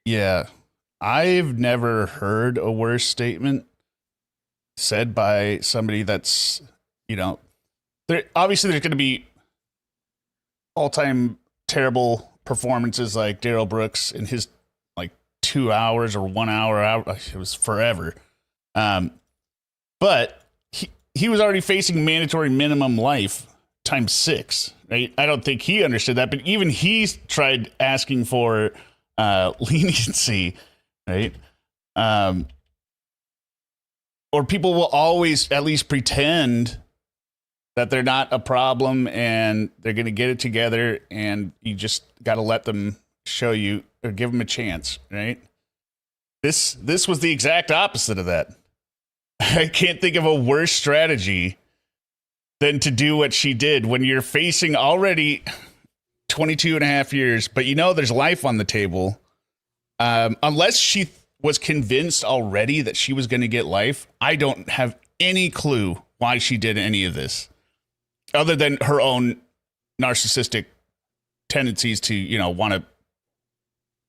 Yeah. I've never heard a worse statement said by somebody that's, you know, obviously there's going to be all-time terrible performances like Daryl Brooks in his like 2 hours or 1 hour out. It was forever. But he was already facing mandatory minimum life times 6, right? I don't think he understood that, but even he tried asking for leniency, right? Or people will always at least pretend that they're not a problem and they're going to get it together, and you just got to let them show you or give them a chance, right? This was the exact opposite of that. I can't think of a worse strategy than to do what she did when you're facing already 22 and a half years, but you know there's life on the table. Unless she was convinced already that she was going to get life, I don't have any clue why she did any of this, other than her own narcissistic tendencies to, you know, want to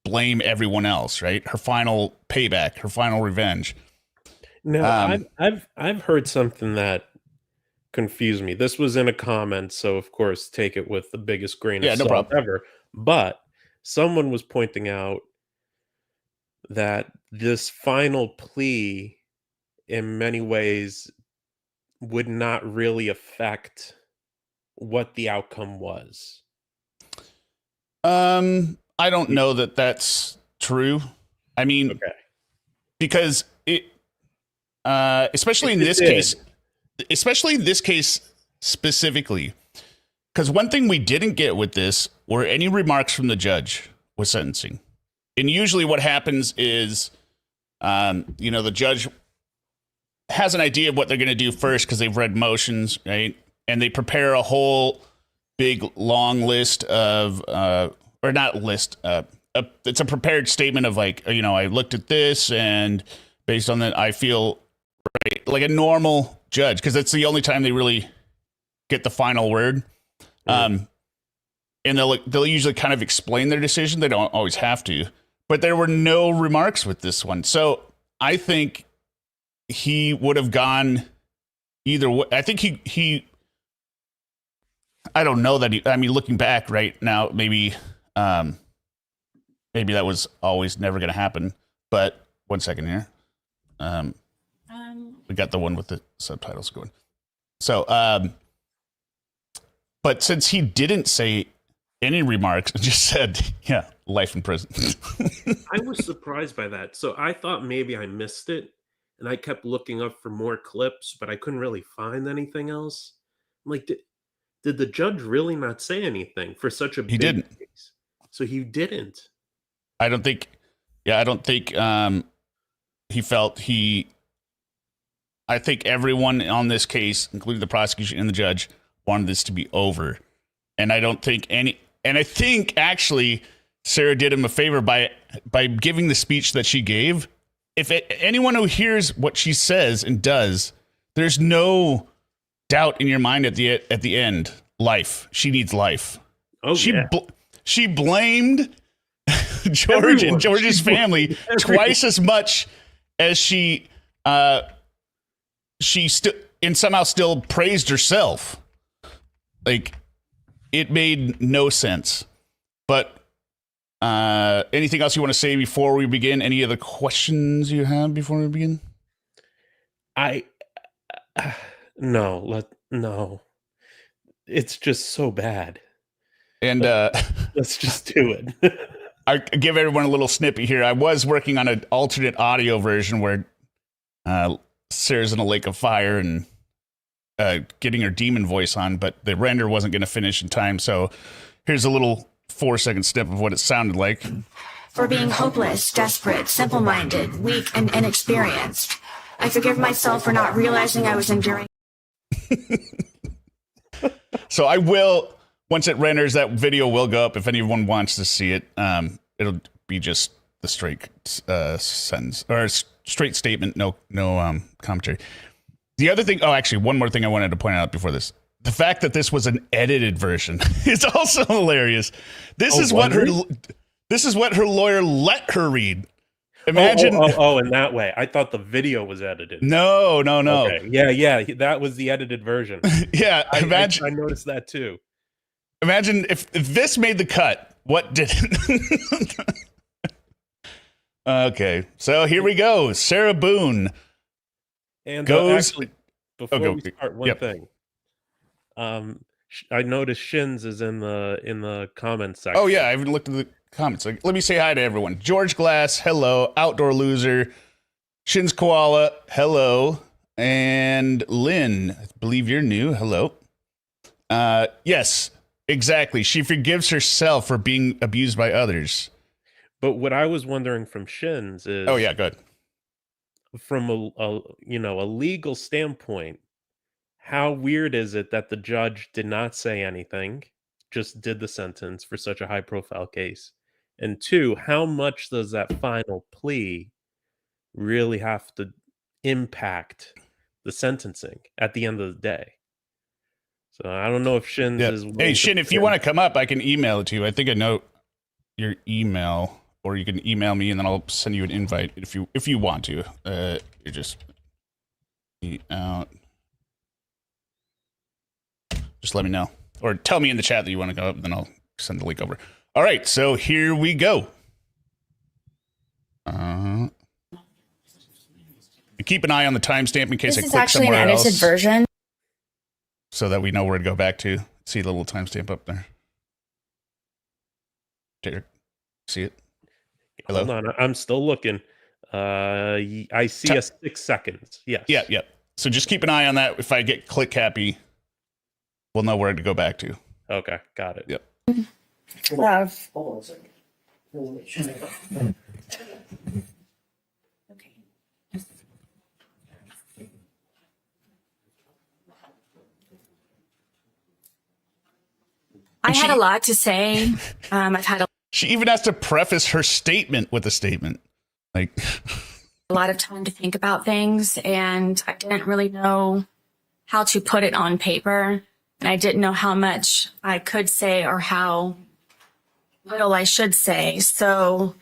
blame everyone else, right? Her final payback, her final revenge. No, I've heard something that confused me. This was in a comment, so of course take it with the biggest grain of salt ever. But someone was pointing out that this final plea in many ways would not really affect what the outcome was. I don't know that that's true. I mean, Okay. because it, especially in this case specifically, because one thing we didn't get with this were any remarks from the judge with sentencing. And usually what happens is, you know, the judge has an idea of what they're going to do first because they've read motions, right? And they prepare a whole big long list of, or not list, it's a prepared statement of like, you know, I looked at this and based on that, I feel right, like a normal judge, because that's the only time they really get the final word. And they'll usually kind of explain their decision. They don't always have to, but there were no remarks with this one. So I think he would have gone either way. I think he I don't know that I mean, looking back right now, maybe that was always never going to happen. But 1 second here. We got the one with the subtitles going. So, but since he didn't say any remarks and just said, yeah, life in prison. I was surprised by that. So I thought maybe I missed it, and I kept looking up for more clips, but I couldn't really find anything else. I'm like, did the judge really not say anything for such a big didn't. case? So he didn't. I don't think he felt I think everyone on this case, including the prosecution and the judge, wanted this to be over. And I don't think and I think actually Sarah did him a favor by giving the speech that she gave. If anyone who hears what she says and does, there's no doubt in your mind at the end, life. She needs life. Oh, she blamed George and George's family twice as much as she still and somehow still praised herself. Like, it made no sense. But anything else you want to say before we begin? Any other questions you have before we begin? No. It's just so bad. And let's just do it. I give everyone a little snippet here. I was working on an alternate audio version where Sarah's in a lake of fire and getting her demon voice on, but the render wasn't going to finish in time. So here's a little 4-second snip of what it sounded like. For being hopeless, desperate, simple-minded, weak, and inexperienced. I forgive myself for not realizing I was enduring. So I will, once it renders, that video will go up if anyone wants to see it. It'll be just the straight sentence or straight statement, no commentary. The other thing, actually, one more thing I wanted to point out before this. The fact that this was an edited version is also hilarious. This is what This is what her lawyer let her read. Imagine. In that way. I thought the video was edited. No. Okay. Yeah. That was the edited version. Yeah. Imagine. I noticed that too. Imagine if this made the cut. What didn't? Okay. So here we go. Sarah Boone and goes. Actually, before we start, one thing. I noticed Shins is in the comments section. Oh yeah, I haven't looked at the comments. Let me say hi to everyone. George Glass, hello. Outdoor Loser, Shins Koala, hello. And Lynn, I believe you're new. Hello. Yes, exactly. She forgives herself for being abused by others. But what I was wondering from Shins is, oh yeah, good. From a legal standpoint, how weird is it that the judge did not say anything, just did the sentence for such a high-profile case? And two, how much does that final plea really have to impact the sentencing at the end of the day? So I don't know if Shins is... Hey, Shin, if you want to come up, I can email it to you. I think I know your email, or you can email me, and then I'll send you an invite if you want to. You just... out. Just let me know. Or tell me in the chat that you want to go up, then I'll send the link over. All right, so here we go. Keep an eye on the timestamp in case I click somewhere else. This is actually an edited version. So that we know where to go back to. See the little timestamp up there. Derek, see it? Hello? Hold on, I'm still looking. I see a 6 seconds. Yes. Yeah. So just keep an eye on that. If I get click happy, we'll know where to go back to. Okay, got it. Yep. I had a lot to say. I've had She even has to preface her statement with a statement. Like a lot of time to think about things, and I didn't really know how to put it on paper. And I didn't know how much I could say or how little I should say. So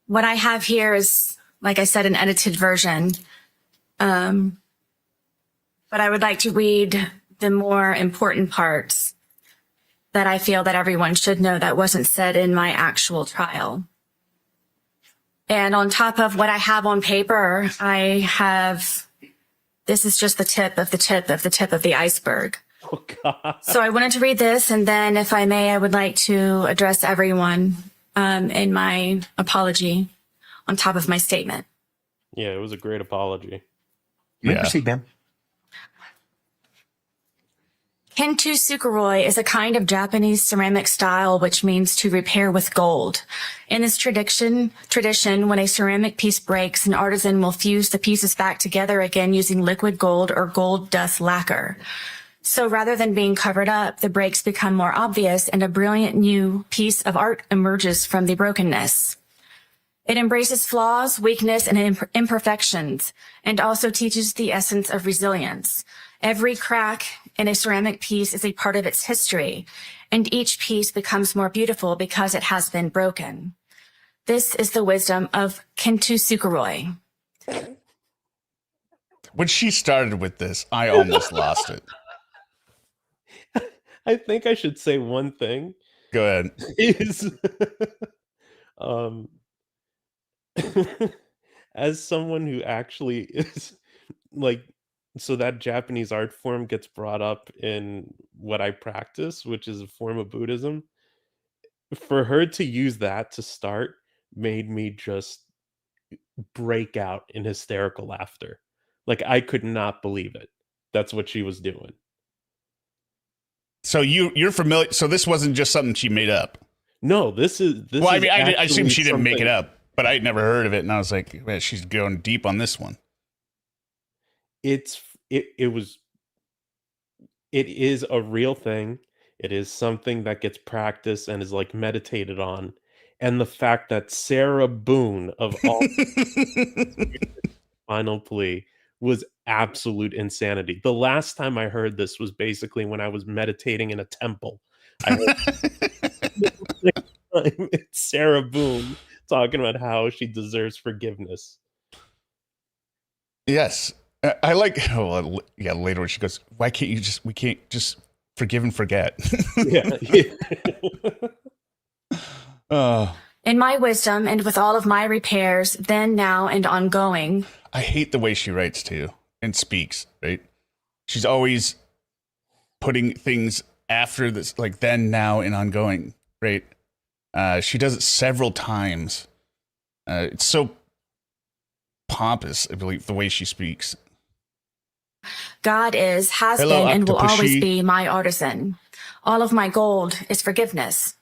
what I have here is, like I said, an edited version. But I would like to read the more important parts that I feel that everyone should know that wasn't said in my actual trial. And on top of what I have on paper, this is just the tip of the tip of the tip of the iceberg. Oh, God. So I wanted to read this, and then if I may, I would like to address everyone in my apology on top of my statement. Yeah, it was a great apology. Yeah. Proceed, ma'am. Kentu Sukuroi is a kind of Japanese ceramic style which means to repair with gold. In this tradition, when a ceramic piece breaks, an artisan will fuse the pieces back together again using liquid gold or gold dust lacquer. So rather than being covered up, the breaks become more obvious and a brilliant new piece of art emerges from the brokenness. It embraces flaws, weakness, and imperfections, and also teaches the essence of resilience. Every crack in a ceramic piece is a part of its history, and each piece becomes more beautiful because it has been broken. This is the wisdom of Kentu Sukuroi. When she started with this, I almost lost it. I think I should say one thing. Go ahead. As someone who actually is like, so that Japanese art form gets brought up in what I practice, which is a form of Buddhism. For her to use that to start made me just break out in hysterical laughter. Like, I could not believe it. That's what she was doing. So you're familiar. So this wasn't just something she made up. No, this is. Well, I mean, I assume she didn't make it up, but I'd never heard of it, and I was like, man, she's going deep on this one. It is a real thing. It is something that gets practiced and is like meditated on. And the fact that Sarah Boone of all final plea was absolute insanity. The last time I heard this was basically when I was meditating in a temple. I heard time, it's Sarah Boone talking about how she deserves forgiveness. Yes. I like, later when she goes, we can't just forgive and forget. Yeah. In my wisdom and with all of my repairs, then, now, and ongoing. I hate the way she writes too and speaks, right? She's always putting things after this, like then, now, and ongoing, right? She does it several times. It's so pompous, I believe, the way she speaks. God has been, and will always be my artisan. All of my gold is forgiveness.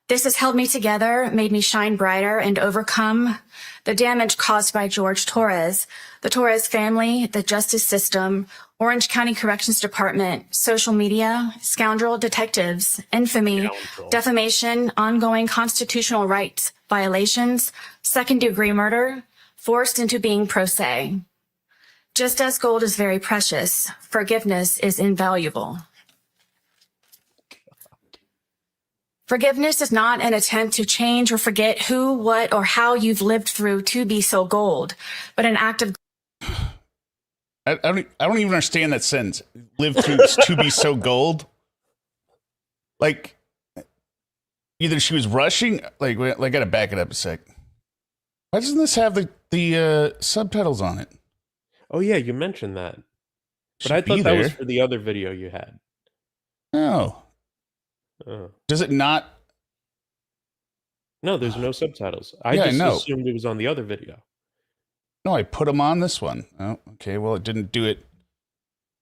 This has held me together, made me shine brighter, and overcome the damage caused by Jorge Torres, the Torres family, the justice system, Orange County Corrections Department, social media, scoundrel detectives, infamy, defamation, ongoing constitutional rights violations, second-degree murder, forced into being pro se. Just as gold is very precious, forgiveness is invaluable. Forgiveness is not an attempt to change or forget who, what, or how you've lived through to be so gold, but an act of... I don't even understand that sentence. Live through to be so gold. Like, either she was rushing, I gotta back it up a sec. Why doesn't this have the subtitles on it? Oh yeah, you mentioned that. But I thought that was for the other video you had. No. Does it not? No, there's no subtitles. I just assumed it was on the other video. No, I put them on this one. Oh, okay. Well, it didn't do it.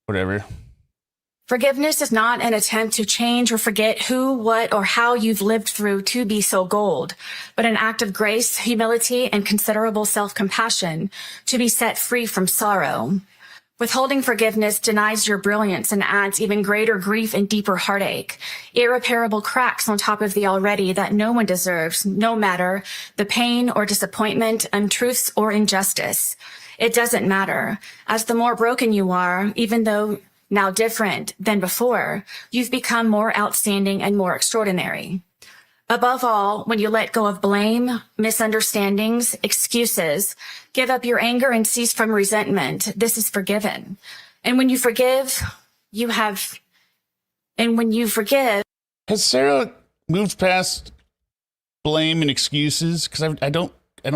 Whatever. Forgiveness is not an attempt to change or forget who, what, or how you've lived through to be so gold, but an act of grace, humility, and considerable self-compassion to be set free from sorrow. Withholding forgiveness denies your brilliance and adds even greater grief and deeper heartache, irreparable cracks on top of the already that no one deserves, no matter the pain or disappointment, untruths or injustice. It doesn't matter. As the more broken you are, even though now different than before, you've become more outstanding and more extraordinary. Above all, when you let go of blame, misunderstandings, excuses, give up your anger and cease from resentment, this is forgiven. And when you forgive, has Sarah moved past blame and excuses? Because I don't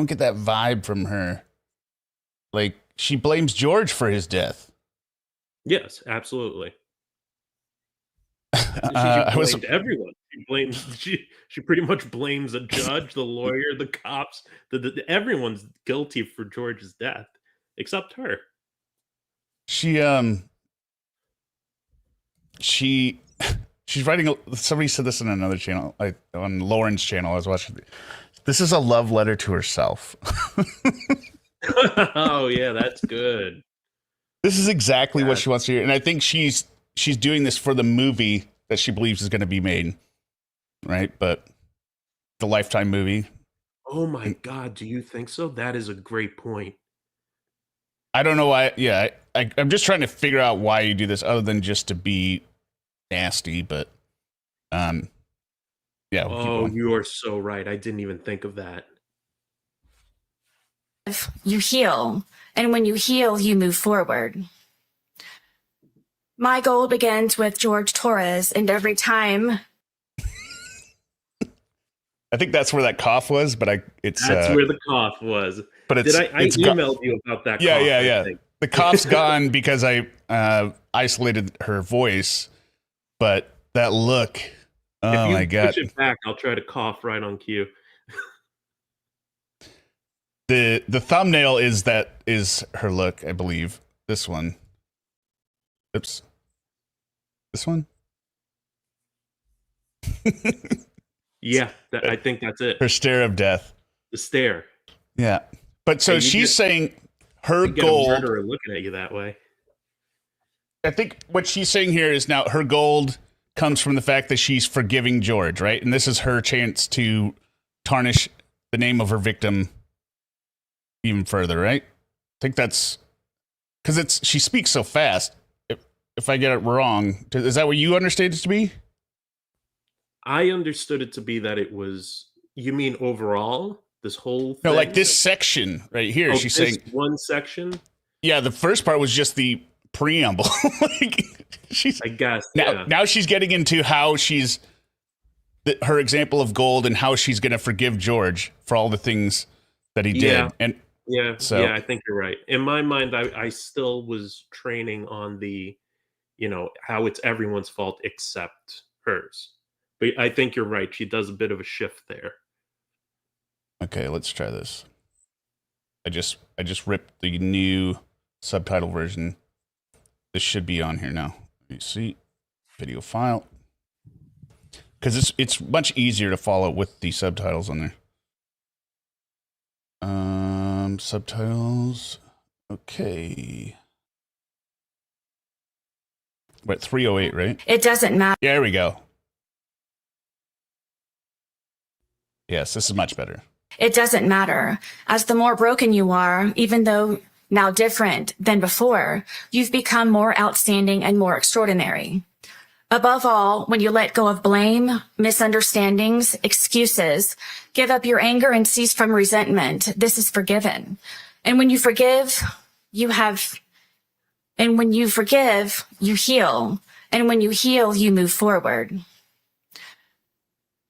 get that vibe from her. Like, she blames George for his death. Yes, absolutely. She blamed everyone. She pretty much blames the judge, the lawyer, the cops. Everyone's guilty for George's death, except her. She's writing. Somebody said this on another channel, on Lauren's channel. I was watching. This is a love letter to herself. Oh yeah, that's good. This is exactly what she wants to hear, and I think she's doing this for the movie that she believes is going to be made, right? But the Lifetime movie. Oh my God, do you think so? That is a great point. I don't know why. Yeah, I'm just trying to figure out why you do this, other than just to be nasty. But yeah. Oh, you are so right. I didn't even think of that. You heal, and when you heal, you move forward. My goal begins with Jorge Torres, and every time... I think that's where that cough was, but that's where the cough was. But I emailed you about that cough. Yeah. The cough's gone because I isolated her voice, but that look, oh my God. If you push it back, I'll try to cough right on cue. The thumbnail is her look, I believe. This one. Oops. This one? Yeah, I think that's it. Her stare of death. The stare. Yeah. But so she's saying her goal... a murderer looking at you that way. I think what she's saying here is now her gold comes from the fact that she's forgiving George, right? And this is her chance to tarnish the name of her victim even further, right? I think that's... Because she speaks so fast. If I get it wrong, is that what you understand it to be? I understood it to be that it was. You mean overall, this whole thing? No, like this section right here. Oh, she's this saying one section. Yeah, the first part was just the preamble. Like, I guess now she's getting into how she's her example of gold and how she's going to forgive George for all the things that he did. And yeah, I think you're right. In my mind, I still was training on the, how it's everyone's fault except hers. But I think you're right. She does a bit of a shift there. Okay, let's try this. I just ripped the new subtitle version. This should be on here now. Let me see. Video file. Because it's much easier to follow with the subtitles on there. Subtitles. Okay. We're at 308, right? It doesn't matter. Yeah, there we go. Yes, this is much better. It doesn't matter. As the more broken you are, even though now different than before, you've become more outstanding and more extraordinary. Above all, when you let go of blame, misunderstandings, excuses, give up your anger and cease from resentment, this is forgiven. And when you forgive, you heal. And when you heal, you move forward.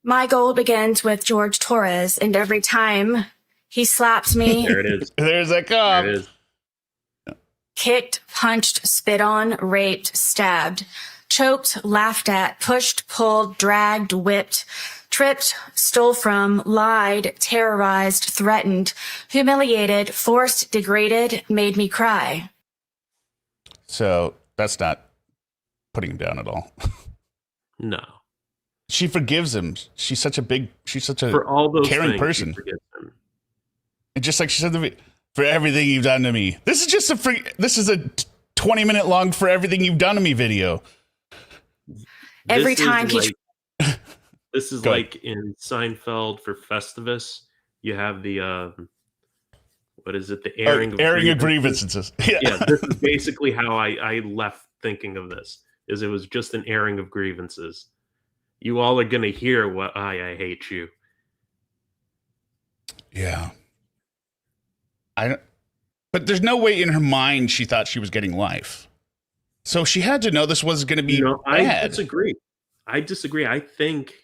My goal begins with Jorge Torres, and every time he slaps me, there it is. There's a cop. There it is. Kicked, punched, spit on, raped, stabbed, choked, laughed at, pushed, pulled, dragged, whipped, tripped, stole from, lied, terrorized, threatened, humiliated, forced, degraded, made me cry. So that's not putting him down at all. No. She forgives him. She's such a for all those caring person. And just like she said to me, for everything you've done to me. This is a 20-minute long for everything you've done to me video. Every time this is like in Seinfeld for Festivus, you have the what is it? The airing of grievances. Yeah, this is basically how I left thinking of this. Is it was just an airing of grievances. You all are gonna hear what I hate you. Yeah. But there's no way in her mind she thought she was getting life. So she had to know this was going to be bad. I disagree. I think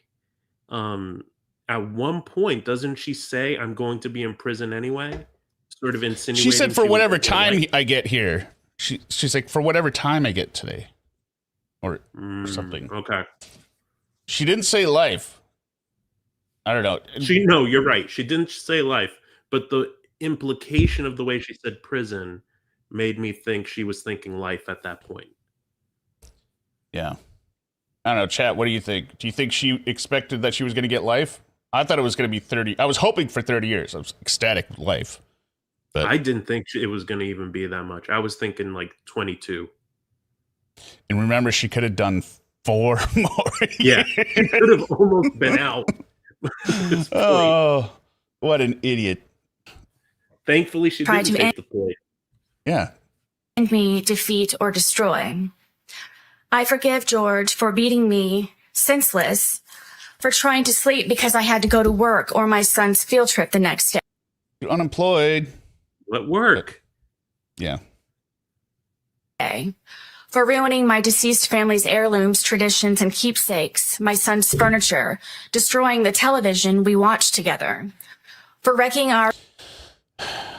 at one point, doesn't she say, I'm going to be in prison anyway? Sort of insinuating. She said, for whatever time I get here. She's like, for whatever time I get today. Or something. Okay. She didn't say life. I don't know. No, you're right. She didn't say life. But the implication of the way she said prison made me think she was thinking life at that point. Yeah. I don't know, chat, what do you think? Do you think she expected that she was going to get life? I thought it was going to be 30. I was hoping for 30 years. I was ecstatic with life. But I didn't think it was going to even be that much. I was thinking like 22. And remember, she could have done 4 more years. Yeah, she could have almost been out. Oh, what an idiot. Thankfully, she didn't take the plea. Yeah. And me defeat or destroy. I forgive George for beating me senseless, for trying to sleep because I had to go to work or my son's field trip the next day. You're unemployed. What work? Yeah. For ruining my deceased family's heirlooms, traditions, and keepsakes, my son's furniture, destroying the television we watched together. For wrecking our...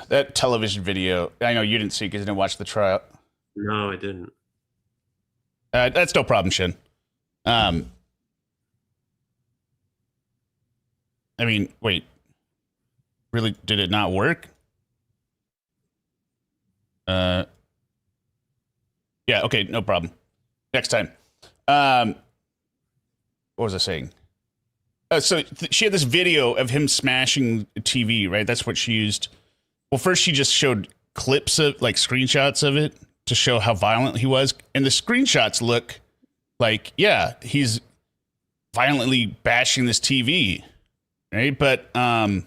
That television video, I know you didn't see because you didn't watch the trial. No, I didn't. That's no problem, Shin. I mean, wait. Really, did it not work? Yeah, okay, no problem. Next time. What was I saying? So she had this video of him smashing a TV, right? That's what she used. Well, first she just showed clips of, like, screenshots of it to show how violent he was. And the screenshots look like, yeah, he's violently bashing this TV, right? But when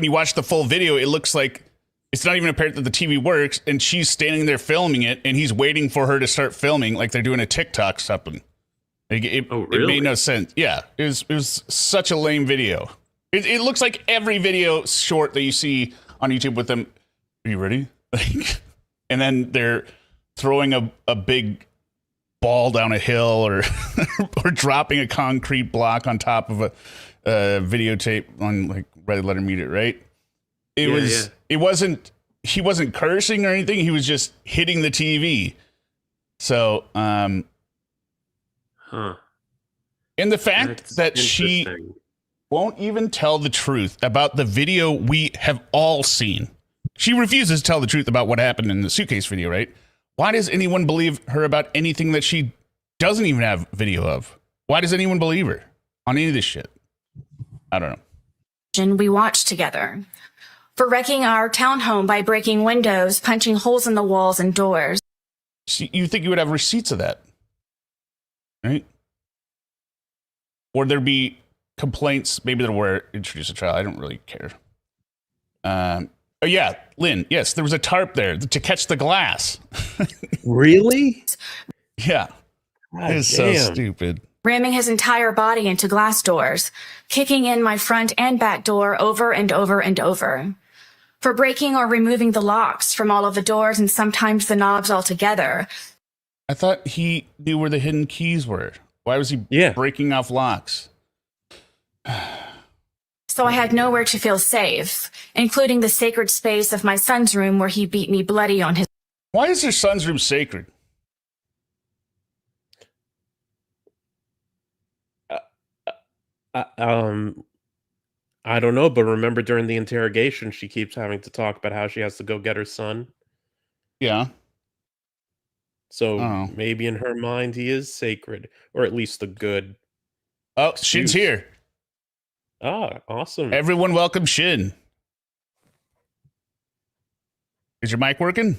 you watch the full video, it looks like it's not even apparent that the TV works, and she's standing there filming it, and he's waiting for her to start filming like they're doing a TikTok something. Like Oh, it really? made no sense. Yeah, it was such a lame video. It looks like every video short that you see on YouTube with them. Are you ready? Like, and then they're throwing a big ball down a hill or or dropping a concrete block on top of a videotape on like Red Letter Meter, right? It wasn't, he wasn't cursing or anything. He was just hitting the TV. So, and the fact that she won't even tell the truth about the video we have all seen. She refuses to tell the truth about what happened in the Suitcase video, right? Why does anyone believe her about anything that she doesn't even have video of? Why does anyone believe her on any of this shit? I don't know. We watched together. For wrecking our townhome by breaking windows, punching holes in the walls and doors. See, you think you would have receipts of that, right? Or there'd be complaints, maybe there were introduced a trial. I don't really care. Oh yeah, Lynn. Yes, there was a tarp there to catch the glass. Really? Yeah. It is so stupid. Ramming his entire body into glass doors, kicking in my front and back door over and over and over. For breaking or removing the locks from all of the doors and sometimes the knobs altogether. I thought he knew where the hidden keys were. Why was he breaking off locks? So I had nowhere to feel safe, including the sacred space of my son's room where he beat me bloody on his... Why is your son's room sacred? I don't know, but remember during the interrogation, she keeps having to talk about how she has to go get her son. Yeah. So maybe in her mind, he is sacred, or at least the good. Oh, Shin's here. Ah, awesome. Everyone welcome Shin. Is your mic working?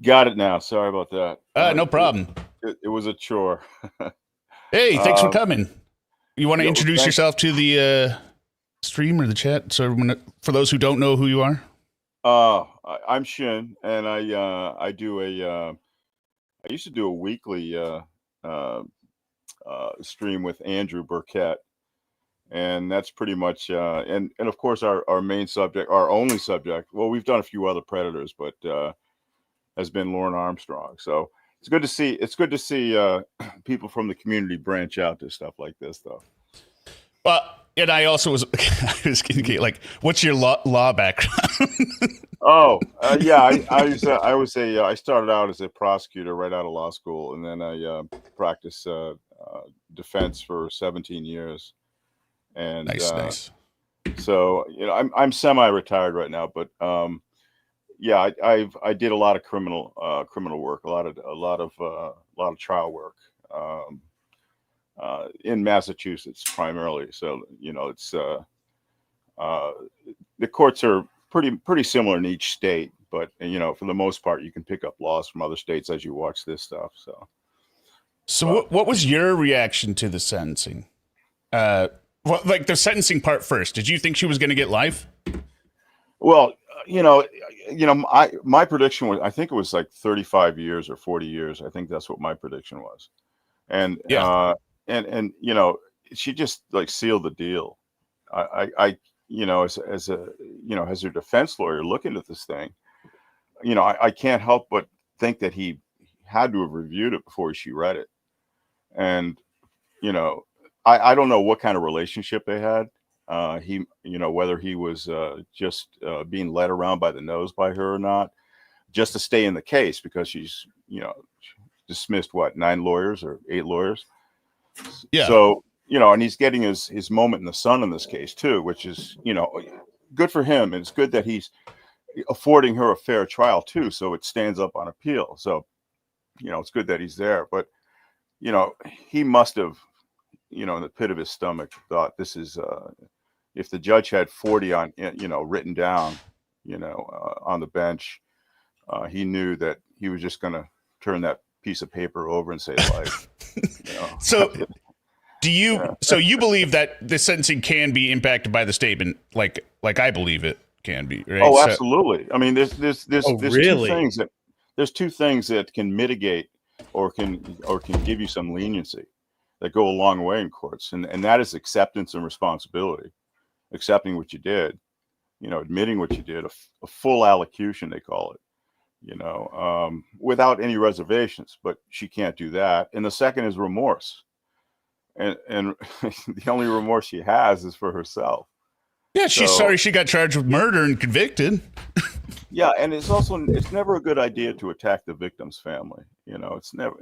Got it now. Sorry about that. No problem. It was a chore. Hey, thanks for coming. You want to introduce yourself to the stream or the chat? So everyone, for those who don't know who you are. I'm Shin, and I do I used to do a weekly stream with Andrew Burkett, and that's pretty much and of course our main subject, our only subject. Well, we've done a few other predators, but has been Lauren Armstrong. So it's good to see people from the community branch out to stuff like this, though. Well, and I also was like, what's your law background? I started out as a prosecutor right out of law school, and then I practiced defense for 17 years. And nice. So I'm semi-retired right now, but I did a lot of criminal work, a lot of trial work in Massachusetts primarily. So it's the courts are pretty similar in each state, but for the most part you can pick up laws from other states as you watch this stuff. So what was your reaction to the sentencing? Like the sentencing part first. Did you think she was going to get life? Well, my prediction was, I think it was like 35 years or 40 years. I think that's what my prediction was. And she just like sealed the deal. I as her defense lawyer looking at this thing, I can't help but think that he had to have reviewed it before she read it. And, I don't know what kind of relationship they had. Whether he was just being led around by the nose by her or not, just to stay in the case because she's, dismissed 9 lawyers or 8 lawyers. Yeah. So, and he's getting his moment in the sun in this case too, which is, good for him. And it's good that he's affording her a fair trial too. So it stands up on appeal. So, it's good that he's there, but, he must have, in the pit of his stomach thought this is, if the judge had 40 on, written down, on the bench, he knew that he was just going to turn that piece of paper over and say life. So so you believe that the sentencing can be impacted by the statement, like I believe it can be, right? Oh, absolutely. I mean, there's really? There's two things that can mitigate or can give you some leniency. that go a long way in courts, and that is acceptance and responsibility, accepting what you did, admitting what you did, a full allocution they call it, without any reservations. But she can't do that. And the second is remorse, and the only remorse she has is for herself. Yeah, she's sorry she got charged with murder and convicted. Yeah, and it's never a good idea to attack the victim's family. It's never.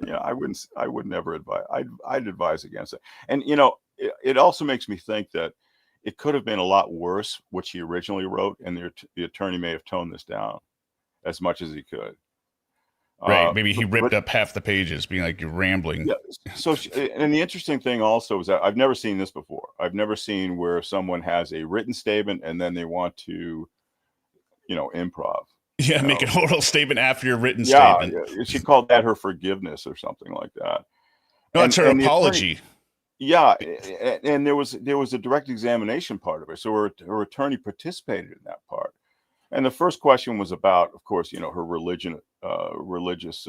I would never advise. I'd advise against it. And it also makes me think that it could have been a lot worse what she originally wrote, and the attorney may have toned this down as much as he could. Right. Maybe he ripped up half the pages, being like, you're rambling. Yeah. So, and the interesting thing also is that I've never seen this before. I've never seen where someone has a written statement and then they want to, improv. Yeah, make an oral statement after your written statement. Yeah, she called that her forgiveness or something like that. No, it's her apology. And there was a direct examination part of it. So her attorney participated in that part. And the first question was about, of course, her religious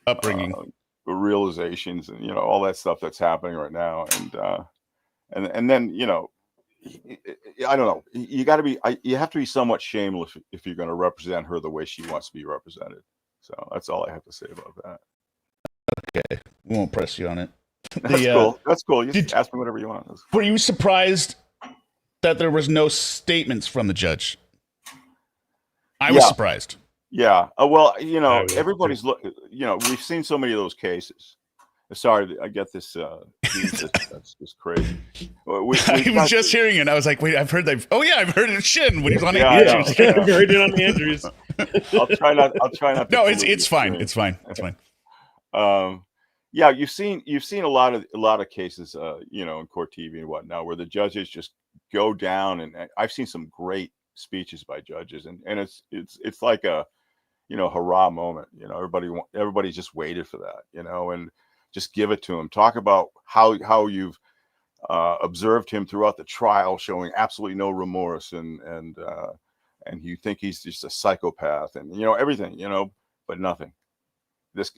upbringing, realizations, and all that stuff that's happening right now. And then I don't know. You have to be somewhat shameless if you're going to represent her the way she wants to be represented. So that's all I have to say about that. Okay, we won't press you on it. That's cool. That's cool. You just ask me whatever you want. Were you surprised that there was no statements from the judge? I was surprised. Yeah. Well, everybody's we've seen so many of those cases. Sorry, I get this. That's just crazy. I was just hearing it. I was like, wait, I've heard that. Oh yeah, I've heard it. Shin when he's on Andrews. I've heard it on Andrews. I'll try not. No, it's fine. It's fine. It's fine. Yeah, you've seen a lot of cases, in court TV and whatnot, where the judges just go down, and I've seen some great speeches by judges, and it's like a hurrah moment. Everybody just waited for that, and just give it to him. Talk about how you've observed him throughout the trial, showing absolutely no remorse, and you think he's just a psychopath, and everything, but nothing.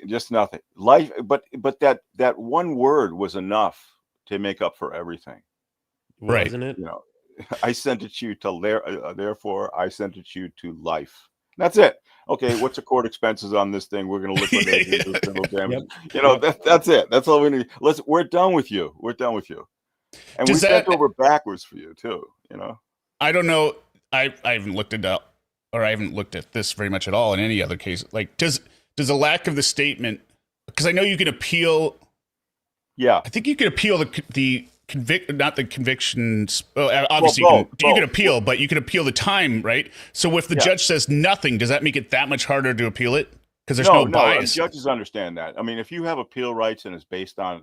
Just nothing. Life, but that one word was enough to make up for everything, right? Isn't it? I sentenced you to therefore I sentenced you to life. That's it. Okay, what's the court expenses on this thing? We're going to liquidate damage. Yep. That's it. That's all we need. We're done with you. We're done with you. And we bent over backwards for you too. I don't know. I haven't looked it up, or I haven't looked at this very much at all in any other case. Like, does a lack of the statement? Because I know you can appeal. Yeah, I think you can appeal the not the convictions. Obviously, you can appeal, but you can appeal the time, right? So if the judge says nothing, does that make it that much harder to appeal it? Because there's no bias. Judges understand that. I mean, if you have appeal rights and it's based on,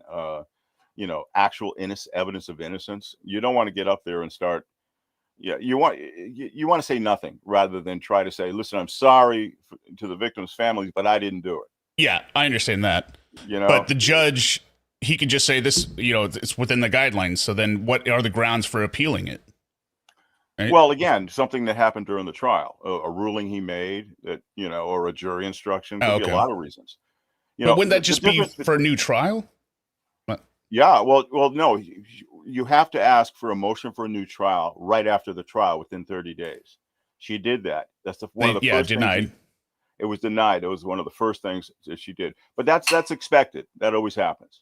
actual evidence of innocence, you don't want to get up there and start. Yeah, you want to say nothing rather than try to say, "Listen, I'm sorry to the victims' families, but I didn't do it." Yeah, I understand that. But the judge, he could just say this, it's within the guidelines. So then what are the grounds for appealing it? Right? Well, again, something that happened during the trial, a ruling he made that, or a jury instruction. Could be a lot of reasons. But wouldn't that just be for a new trial? Yeah. Well, no, you have to ask for a motion for a new trial right after the trial within 30 days. She did that. That's one of the first denied. Things it was denied. It was one of the first things that she did. But that's expected. That always happens.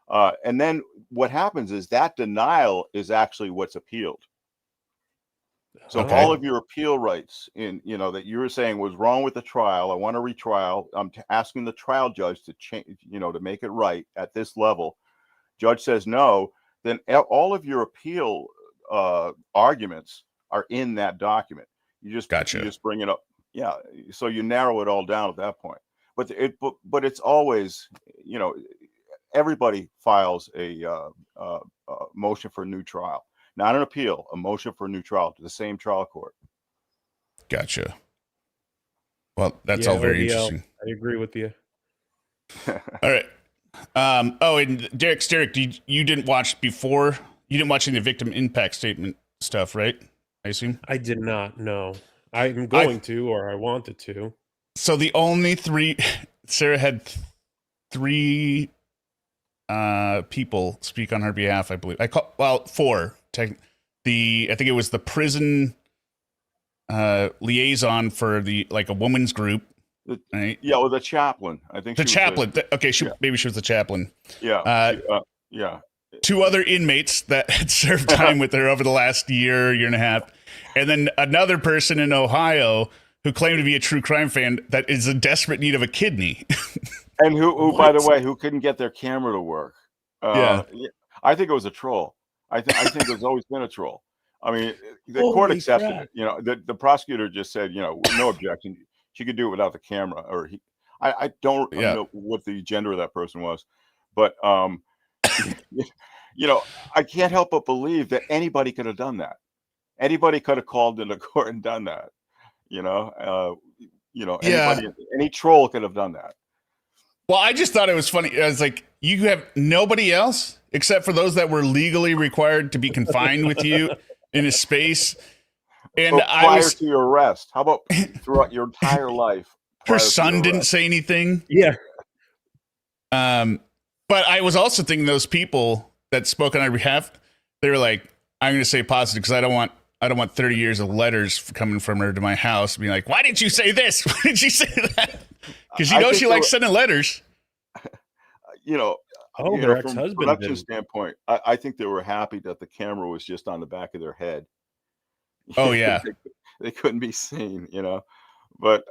And then what happens is that denial is actually what's appealed. So all of your appeal rights that you were saying was wrong with the trial, I want a retrial. I'm asking the trial judge to change, to make it right at this level. Judge says no, then all of your appeal arguments are in that document. You just bring it up. Yeah. So you narrow it all down at that point. But it's always, everybody files a motion for a new trial, not an appeal, a motion for a new trial to the same trial court. Gotcha. Well, that's all very interesting. I agree with you. All right. And Derek, you didn't watch before? You didn't watch any of the victim impact statement stuff, right? I assume? I did not, no. I'm going to, or I wanted to. So the only Sarah had 3 people speak on her behalf, I believe. Four. I think it was the prison liaison for a women's group. Right? Yeah, or the chaplain. I think the chaplain. Maybe she was the chaplain. Yeah. Yeah. 2 other inmates that had served time with her over the last year and a half, and then another person in Ohio who claimed to be a true crime fan that is in desperate need of a kidney. And who by the way, who couldn't get their camera to work. I think it was a troll. I think there's always been a troll. I mean, the court accepted it. You know, the prosecutor just said, you know, no objection. She could do it without the camera. Or I don't know what the gender of that person was, but you know, I can't help but believe that anybody could have done that. Anybody could have called into court and done that. You know, any troll could have done that. Well, I just thought it was funny. I was like, you have nobody else except for those that were legally required to be confined with you in a space. And prior to your arrest, how about throughout your entire life? Her son didn't say anything. Yeah. But I was also thinking those people that spoke on our behalf, they were like, I'm going to say positive because I don't want 30 years of letters coming from her to my house being like, why didn't you say this? Why didn't you say that? Because you know she likes sending letters. You know, their ex-husband from a production standpoint, I think they were happy that the camera was just on the back of their head. Oh, yeah. They couldn't be seen, you know. But,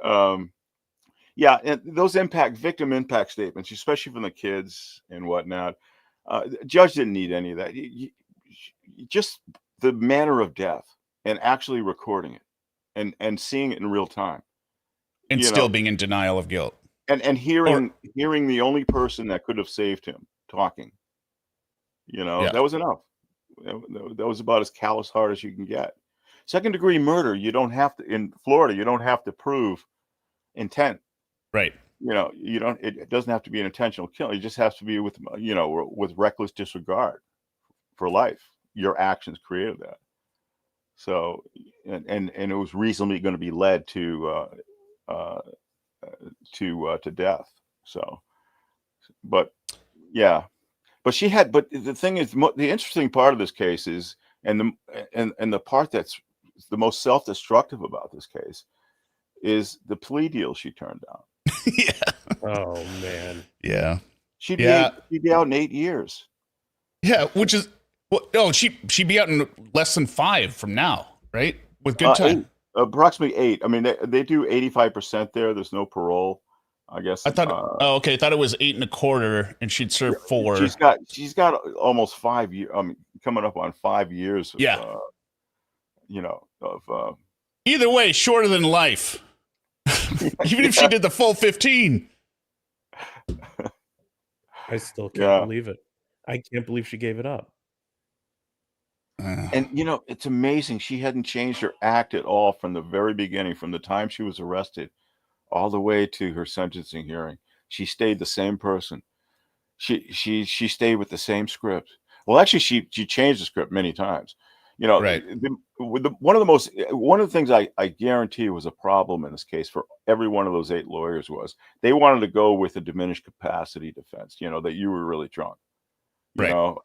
yeah, and those victim impact statements, especially from the kids and whatnot, the judge didn't need any of that. Just the manner of death and actually recording it and seeing it in real time. And still being in denial of guilt. And hearing the only person that could have saved him talking. You know, that was enough. That was about as callous heart as you can get. Second degree murder, in Florida, you don't have to prove intent. Right. You know, it doesn't have to be an intentional killing. It just has to be with reckless disregard for life. Your actions created that. So, and it was reasonably going to be led to death. So, but the thing is, the interesting part of this case is, and the part that's the most self-destructive about this case is the plea deal she turned down. Yeah. Oh man. Yeah. She'd be out in 8 years. Yeah, which is she'd be out in less than 5 from now, right? With good time. Approximately 8. I mean, they do 85% there. There's no parole, I guess. I thought. I thought it was 8 1/4, and she'd serve 4. She's got almost 5 years. I mean, coming up on 5 years. Either way, shorter than life. Even if she did the full 15. I still can't believe it. I can't believe she gave it up. And it's amazing. She hadn't changed her act at all from the very beginning, from the time she was arrested all the way to her sentencing hearing. She stayed the same person. She stayed with the same script. Well, actually, she changed the script many times. Right. One of the things I guarantee was a problem in this case for every one of those 8 lawyers was they wanted to go with a diminished capacity defense. That you were really drunk. You know,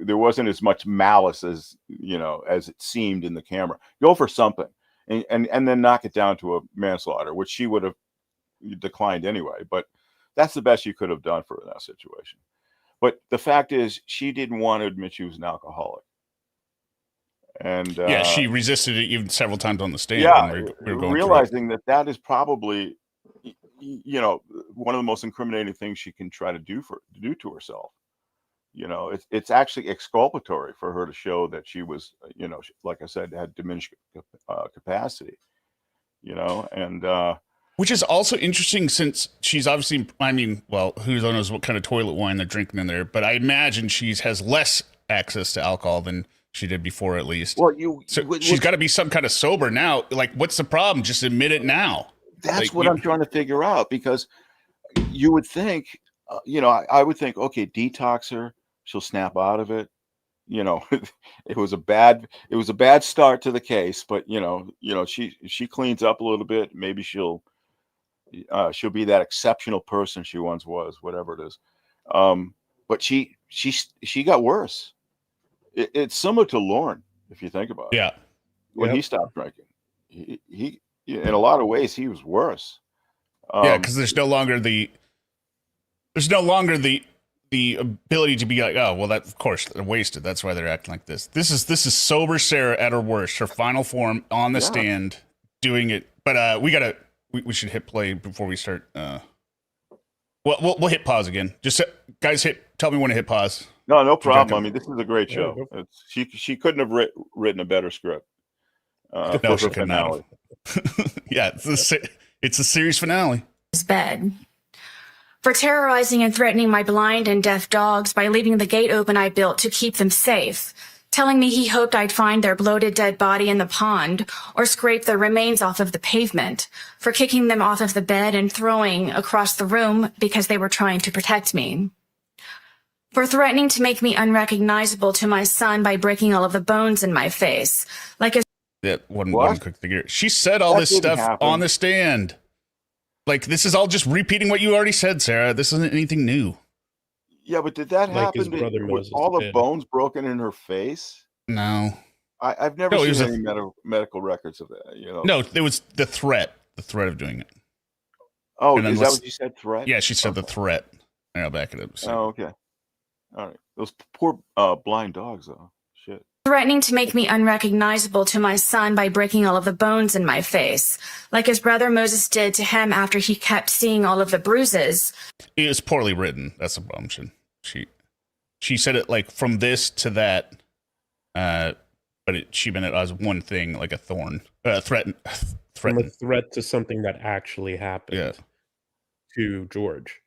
there wasn't as much malice as it seemed in the camera. Go for something, and then knock it down to a manslaughter, which she would have declined anyway. But that's the best you could have done for her in that situation. But the fact is, she didn't want to admit she was an alcoholic. And she resisted it even several times on the stand. Yeah, we were going realizing that is probably one of the most incriminating things she can try to do to herself. It's actually exculpatory for her to show that she was, like I said, had diminished capacity. And which is also interesting since she's obviously, who knows what kind of toilet wine they're drinking in there, but I imagine she has less access to alcohol than she did before, at least. Well, she's got to be some kind of sober now. Like, what's the problem? Just admit it now. That's what I'm trying to figure out, because you would think, I would think, okay, detox her. She'll snap out of it. It was a bad start to the case, but she cleans up a little bit. Maybe she'll be that exceptional person she once was, whatever it is. but she got worse. It's similar to Lauren, if you think about it. Yeah. When he stopped drinking, he in a lot of ways he was worse. Yeah, because there's no longer the ability to be like, oh well, that of course they're wasted. That's why they're acting like this. This is sober Sarah at her worst, her final form on the stand, doing it. But we should hit play before we start. We'll hit pause again. Just guys, tell me when to hit pause. No problem. I mean, this is a great show. She couldn't have written a better script. No, she could not. Yeah, it's a series finale. His bed. For terrorizing and threatening my blind and deaf dogs by leaving the gate open I built to keep them safe, telling me he hoped I'd find their bloated dead body in the pond or scrape their remains off of the pavement, for kicking them off of the bed and throwing across the room because they were trying to protect me. For threatening to make me unrecognizable to my son by breaking all of the bones in my face, like a one quick figure. She said all this stuff on the stand. Like, this is all just repeating what you already said, Sarah. This isn't anything new. Yeah, but did that happen with all the bones broken in her face? No. I've never seen any medical records of that, you know. No, it was the threat of doing it. Oh, is that what you said, threat? Yeah, she said the threat. I'll back it up. So. Oh, okay. All right. Those poor blind dogs, though. Shit. Threatening to make me unrecognizable to my son by breaking all of the bones in my face, like his brother Moses did to him after he kept seeing all of the bruises. It was poorly written. That's a bum. She said it like from this to that, but she meant it as one thing, like a thorn, threat. From a threat to something that actually happened to George.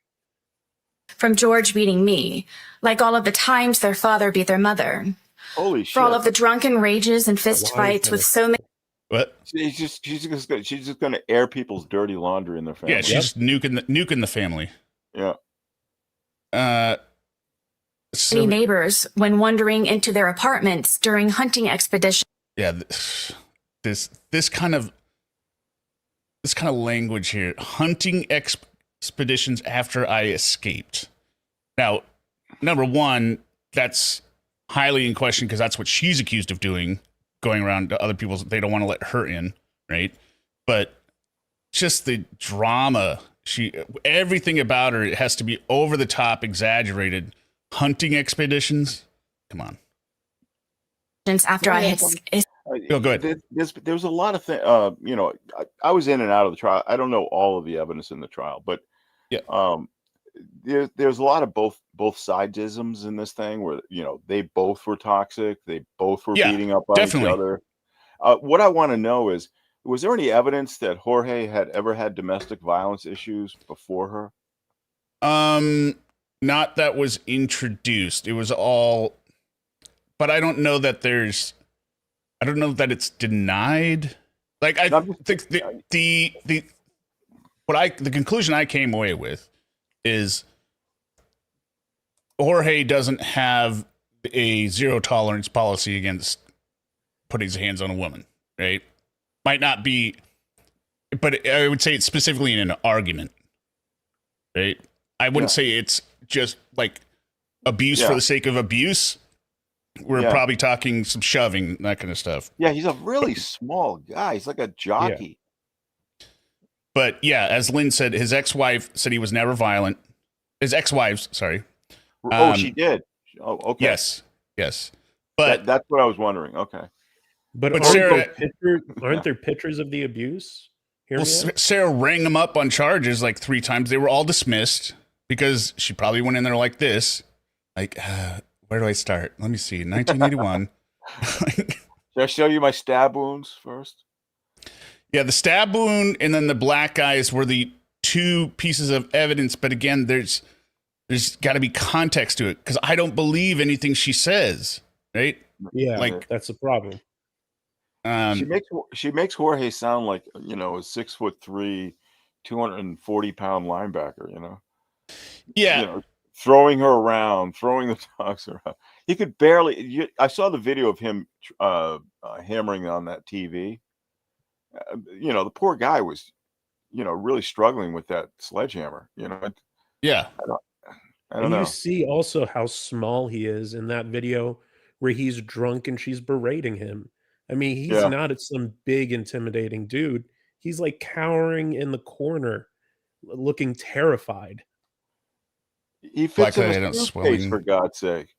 From George beating me, like all of the times their father beat their mother. Holy shit. For all of the drunken rages and fist fights with so many. What? She's just gonna air people's dirty laundry in their family. Yeah, she's nuking the family. Yeah. Many neighbors when wandering into their apartments during hunting expeditions. Yeah, this kind of language here. Hunting expeditions after I escaped. Now, number one, that's highly in question because that's what she's accused of doing, going around to other people's. They don't want to let her in, right? But just the drama, everything about her, it has to be over the top, exaggerated. Hunting expeditions, come on. After I had, go ahead. There was a lot of things. You know, I was in and out of the trial. I don't know all of the evidence in the trial, but there's a lot of both sidesisms in this thing where, you know, they both were toxic. They both were beating up on each other. What I want to know is, was there any evidence that Jorge had ever had domestic violence issues before her? Not that was introduced. It was all, but I don't know that it's denied. Like, I think the conclusion I came away with is Jorge doesn't have a zero tolerance policy against putting his hands on a woman, right? Might not be, but I would say it's specifically in an argument, right? I wouldn't say it's just like abuse for the sake of abuse. We're probably talking some shoving, that kind of stuff. Yeah, he's a really small guy. He's like a jockey. Yeah. But yeah, as Lynn said, his ex-wife said he was never violent. His ex-wives, sorry. Oh, she did. Oh, okay. Yes. But that's what I was wondering. Okay. But Sarah, aren't there pictures of the abuse? Sarah rang them up on charges like 3 times. They were all dismissed because she probably went in there like this. Like, where do I start? Let me see. 1981. Should I show you my stab wounds first? Yeah, the stab wound and then the black eyes were the 2 pieces of evidence. But again, there's got to be context to it because I don't believe anything she says. Right? Yeah, like that's the problem. She makes Jorge sound like, you know, a 6'3", 240-pound linebacker. You know. Yeah. You know, throwing her around, throwing the dogs around. He could barely. I saw the video of him hammering on that TV. You know, the poor guy was, you know, really struggling with that sledgehammer. You know. Yeah. I don't know. You see also how small he is in that video where he's drunk and she's berating him. I mean, he's not some big intimidating dude. He's like cowering in the corner, looking terrified. He fits in a suitcase, for God's sake.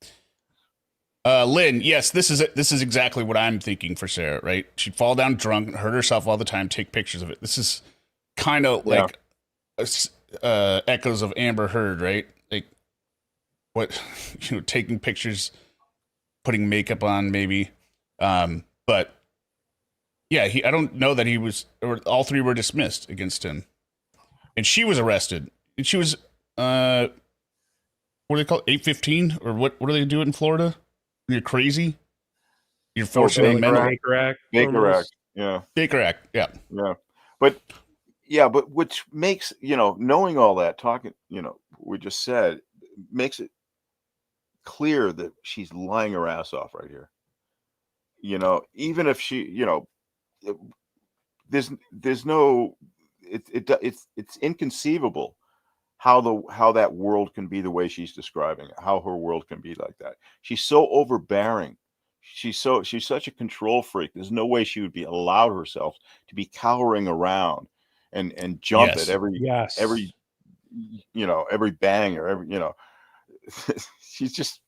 Lynn, yes, this is exactly what I'm thinking for Sarah, right? She'd fall down drunk, hurt herself all the time, take pictures of it. This is kind of like echoes of Amber Heard, right? Like what, taking pictures, putting makeup on, maybe. But yeah, I don't know that he was, or all three were dismissed against him, and she was arrested, and she was what do they call it? 815, or what do they do it in Florida? You're crazy. You're forcing a mental Baker Act. Yeah. Baker Act. Yeah. Yeah. But which makes, knowing all that, talking, we just said, makes it clear that she's lying her ass off right here. Even if she, there's no, it's inconceivable how that world can be the way she's describing it, how her world can be like that. She's so overbearing. She's such a control freak. There's no way she would be allowed herself to be cowering around and jump at every bang or every, she's just,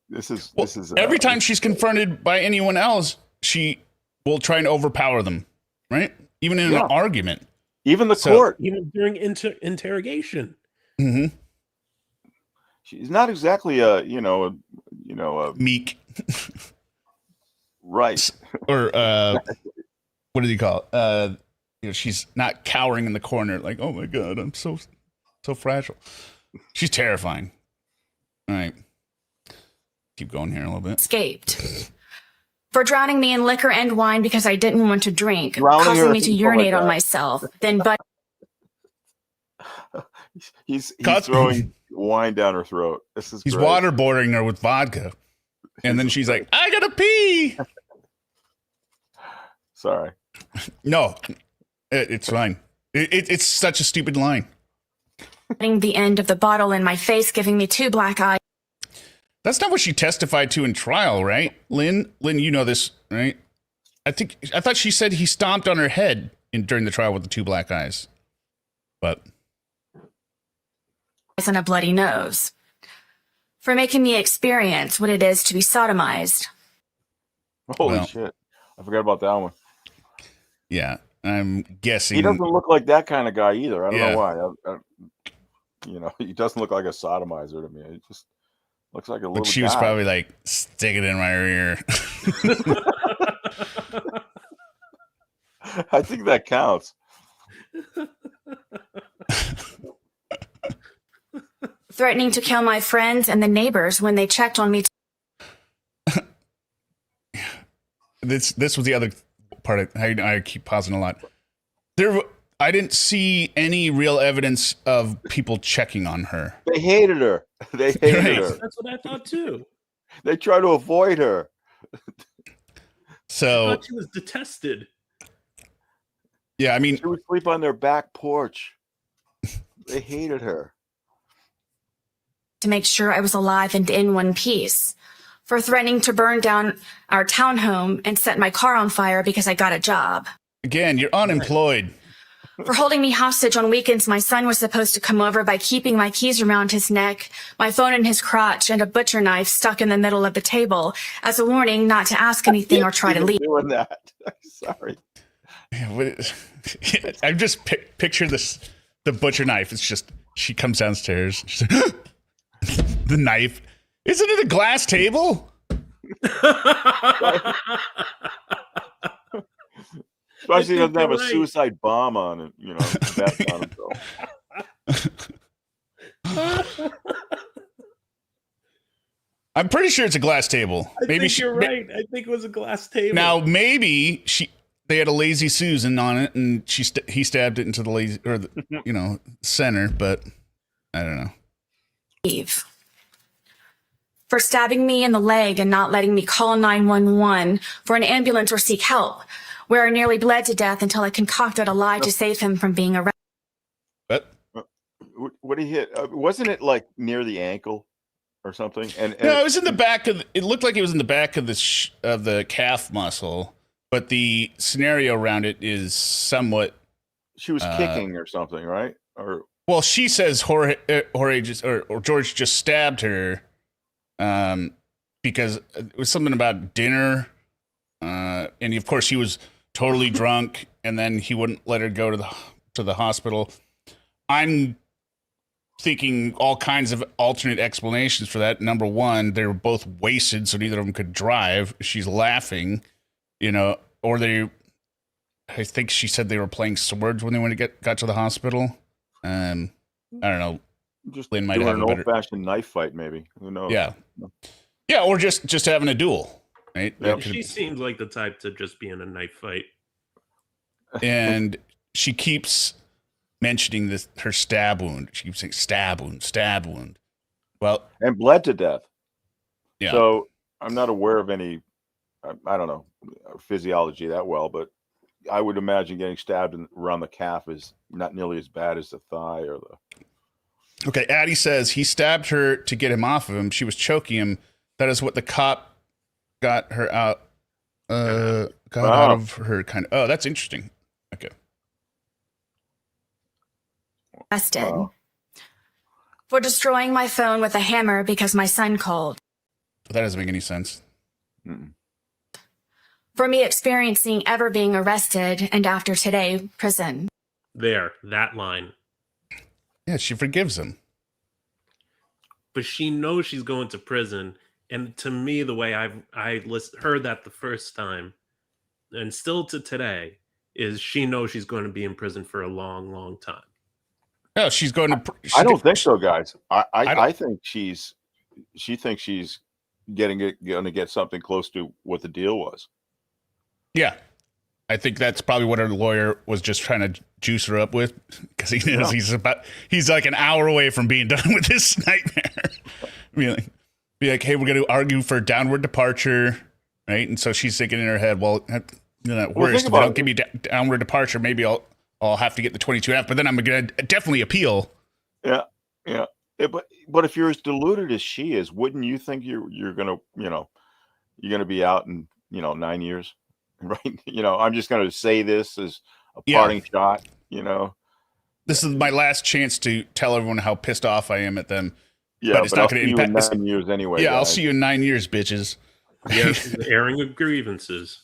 this is every time she's confronted by anyone else, she will try and overpower them, right? Even in an argument. Even the court, even during interrogation. Mm-hmm. She's not exactly a meek, right? Or what do you call it? She's not cowering in the corner like, oh my God, I'm so fragile. She's terrifying. All right, keep going here a little bit. Escaped. For drowning me in liquor and wine because I didn't want to drink, causing me to urinate on myself. Then, he's throwing wine down her throat. He's great. Waterboarding her with vodka, and then she's like, "I gotta pee." Sorry. No, it's fine. It's such a stupid line. Putting the end of the bottle in my face, giving me 2 black eyes. That's not what she testified to in trial, right? Lynn, you know this, right? I thought she said he stomped on her head during the trial with the 2 black eyes. But and a bloody nose. For making me experience what it is to be sodomized. Holy shit. I forgot about that one. Yeah, I'm guessing. He doesn't look like that kind of guy either. I don't know why. He doesn't look like a sodomizer to me. He just looks like a little she guy. Was probably like, stick it in my ear. I think that counts. Threatening to kill my friends and the neighbors when they checked on me. This was the other part. I keep pausing a lot. I didn't see any real evidence of people checking on her. They hated her. They hated her. That's what I thought too. They try to avoid her. So I thought she was detested. Yeah, I mean, she would sleep on their back porch. They hated her. To make sure I was alive and in one piece. For threatening to burn down our townhome and set my car on fire because I got a job. Again, you're unemployed. For holding me hostage on weekends, my son was supposed to come over by keeping my keys around his neck, my phone in his crotch, and a butcher knife stuck in the middle of the table as a warning not to ask anything or try to leave. Doing that. Sorry. I just picture the butcher knife. It's just, she comes downstairs. She's like, the knife. Isn't it a glass table? Especially doesn't have a suicide bomb on it, that's on himself. I'm pretty sure it's a glass table. Maybe you're right. I think it was a glass table. Now maybe they had a Lazy Susan on it, and he stabbed it into the lazy center, but I don't know. Eve. For stabbing me in the leg and not letting me call 911 for an ambulance or seek help, where I nearly bled to death until I concocted a lie to save him from being arrested. what he hit? Wasn't it like near the ankle or something? And no, it was in the back of. It looked like it was in the back of the calf muscle, but the scenario around it is somewhat. She was kicking or something, right? Or well, she says Jorge just, or George just stabbed her, because it was something about dinner, and of course he was totally drunk, and then he wouldn't let her go to the hospital. I'm thinking all kinds of alternate explanations for that. Number one, they were both wasted, so neither of them could drive. She's laughing, or I think she said they were playing swords when they got to the hospital. I don't know. Just Lynn might doing have an a better old-fashioned knife fight, maybe. Who knows? Yeah, or just having a duel, right? Yeah. She seems like the type to just be in a knife fight. And she keeps mentioning her stab wound. She keeps saying stab wound. Well, and bled to death. Yeah. So I'm not aware of any, I don't know, physiology that well, but I would imagine getting stabbed around the calf is not nearly as bad as the thigh or the. Okay, Addie says he stabbed her to get him off of him. She was choking him. That is what the cop got her out. Out of her kind of. Oh, that's interesting. Okay. Arrested for destroying my phone with a hammer because my son called. That doesn't make any sense. Mm-mm. For me experiencing ever being arrested and after today, prison. There, that line. Yeah, she forgives him. But she knows she's going to prison. And to me, the way I heard that the first time, and still to today, is she knows she's going to be in prison for a long, long time. No, she's going to. I don't think so, guys. I think she thinks she's going to get something close to what the deal was. Yeah, I think that's probably what her lawyer was just trying to juice her up with, because he knows he's like an hour away from being done with this nightmare. Be like, hey, we're going to argue for downward departure, right? And so she's thinking in her head, well, worst, if they don't give me downward departure, maybe I'll have to get the 22.5, but then I'm going to definitely appeal. Yeah. But if you're as deluded as she is, wouldn't you think you're going to be out in 9 years, right? I'm just going to say this as a parting shot. This is my last chance to tell everyone how pissed off I am at them. Yeah, but it's not going to impact 9 years anyway. Yeah, guys. I'll see you in 9 years, bitches. Yes, the airing of grievances.